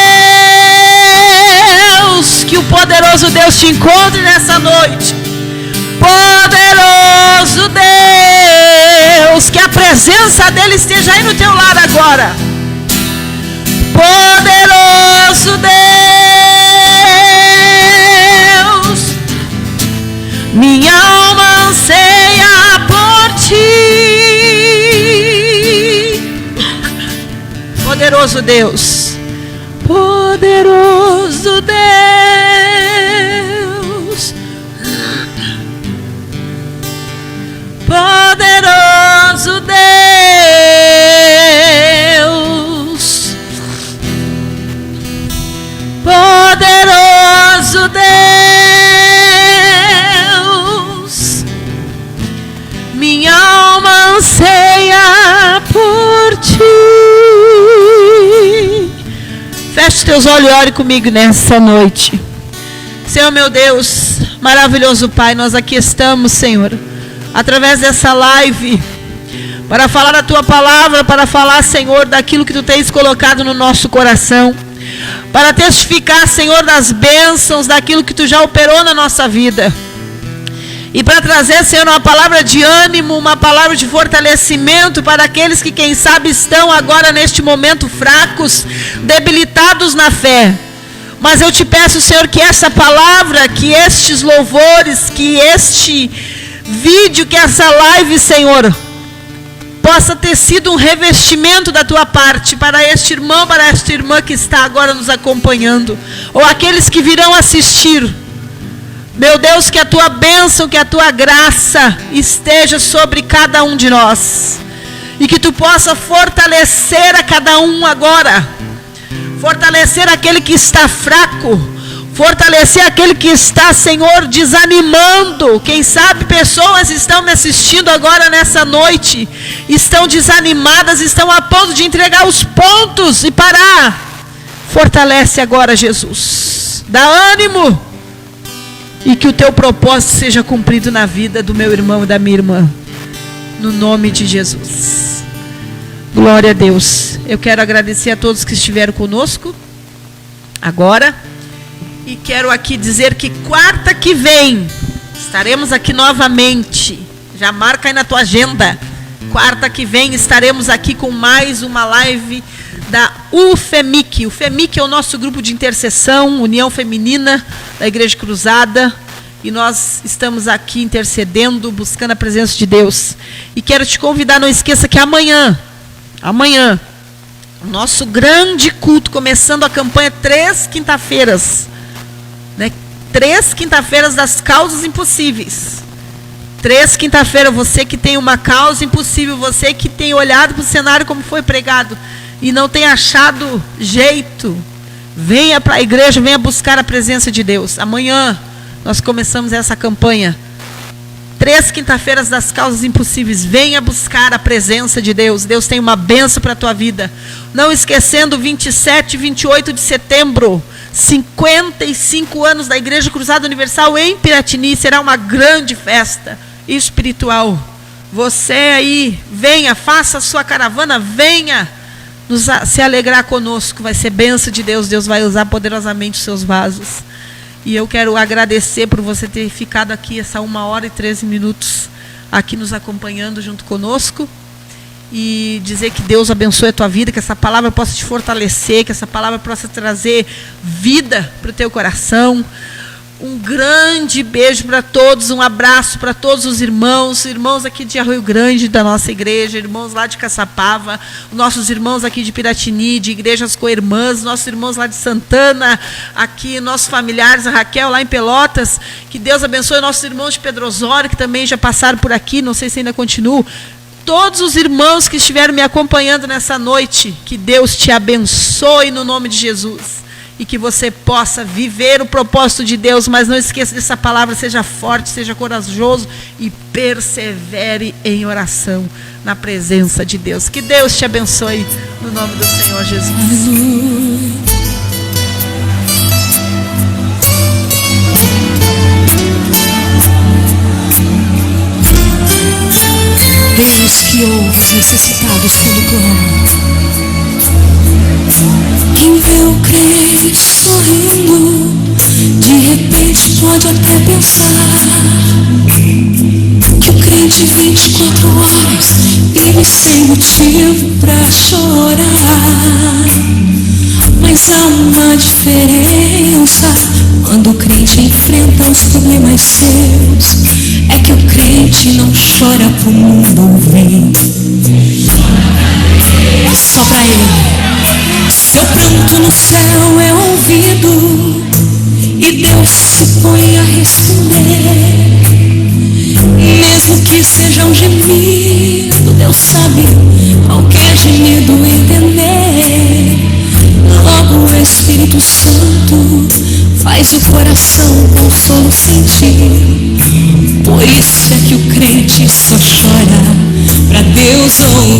que o poderoso Deus te encontre nessa noite. Poderoso Deus, que a presença dele esteja aí no teu lar agora. Poderoso Deus, minha alma anseia por ti. Poderoso Deus, poderoso Deus, poderoso Deus, poderoso Deus, minha alma anseia por ti. Feche teus olhos e ore comigo nessa noite. Senhor meu Deus, maravilhoso Pai, nós aqui estamos, Senhor, através dessa live, para falar a Tua palavra, para falar, Senhor, daquilo que Tu tens colocado no nosso coração, para testificar, Senhor, das bênçãos, daquilo que Tu já operou na nossa vida, e para trazer, Senhor, uma palavra de ânimo, uma palavra de fortalecimento para aqueles que, quem sabe, estão agora neste momento fracos, debilitados na fé. Mas eu te peço, Senhor, que essa palavra, que estes louvores, que este vídeo, que essa live, Senhor, possa ter sido um revestimento da tua parte para este irmão, para esta irmã que está agora nos acompanhando, ou aqueles que virão assistir. Meu Deus, que a tua bênção, que a tua graça esteja sobre cada um de nós, e que tu possa fortalecer a cada um agora, fortalecer aquele que está fraco, fortalecer aquele que está, Senhor, desanimando. Quem sabe pessoas estão me assistindo agora nessa noite, estão desanimadas, estão a ponto de entregar os pontos e parar. Fortalece agora, Jesus. Dá ânimo. E que o teu propósito seja cumprido na vida do meu irmão e da minha irmã. No nome de Jesus. Glória a Deus. Eu quero agradecer a todos que estiveram conosco agora. E quero aqui dizer que quarta que vem estaremos aqui novamente. Já marca aí na tua agenda. Quarta que vem estaremos aqui com mais uma live da UFEMIC. O FEMIC é o nosso grupo de intercessão, União Feminina da Igreja Cruzada. E nós estamos aqui intercedendo, buscando a presença de Deus. E quero te convidar, não esqueça que amanhã, o nosso grande culto, começando a campanha 3 quinta-feiras. 3 quinta-feiras das causas impossíveis. 3 quinta-feiras, você que tem uma causa impossível, você que tem olhado para o cenário como foi pregado e não tem achado jeito, venha para a igreja, venha buscar a presença de Deus. Amanhã nós começamos essa campanha. 3 quinta-feiras das causas impossíveis. Venha buscar a presença de Deus. Deus tem uma bênção para a tua vida. Não esquecendo, 27 e 28 de setembro, 55 anos da Igreja Cruzada Universal em Piratini. Será uma grande festa espiritual. Você aí, venha, faça a sua caravana, venha se alegrar conosco. Vai ser bênção de Deus. Deus vai usar poderosamente os seus vasos. E eu quero agradecer por você ter ficado aqui essa 1h e 13 minutos aqui nos acompanhando junto conosco. E dizer que Deus abençoe a tua vida, que essa palavra possa te fortalecer, que essa palavra possa trazer vida para o teu coração. Um grande beijo para todos, um abraço para todos os irmãos aqui de Arroio Grande, da nossa igreja, irmãos lá de Caçapava, nossos irmãos aqui de Piratini, de igrejas co-irmãs, nossos irmãos lá de Santana, aqui, nossos familiares, a Raquel lá em Pelotas. Que Deus abençoe nossos irmãos de Pedro Osório, que também já passaram por aqui, não sei se ainda continuam. Todos os irmãos que estiveram me acompanhando nessa noite, que Deus te abençoe no nome de Jesus. E que você possa viver o propósito de Deus, mas não esqueça dessa palavra, seja forte, seja corajoso e persevere em oração na presença de Deus. Que Deus te abençoe no nome do Senhor Jesus. Deus que ouve os necessitados quando clamam. Quem vê o crente sorrindo, de repente pode até pensar que o crente 24 horas vive sem motivo pra chorar. Mas há uma diferença quando o crente enfrenta os problemas seus. É que o crente não chora pro mundo ouvir, é só pra ele. Seu pranto no céu é ouvido e Deus se põe a responder. Mesmo que seja um gemido, Deus sabe qualquer gemido entender. Logo o Espírito Santo faz o coração consolo sentir. Por isso é que o crente só chora pra Deus ouvir.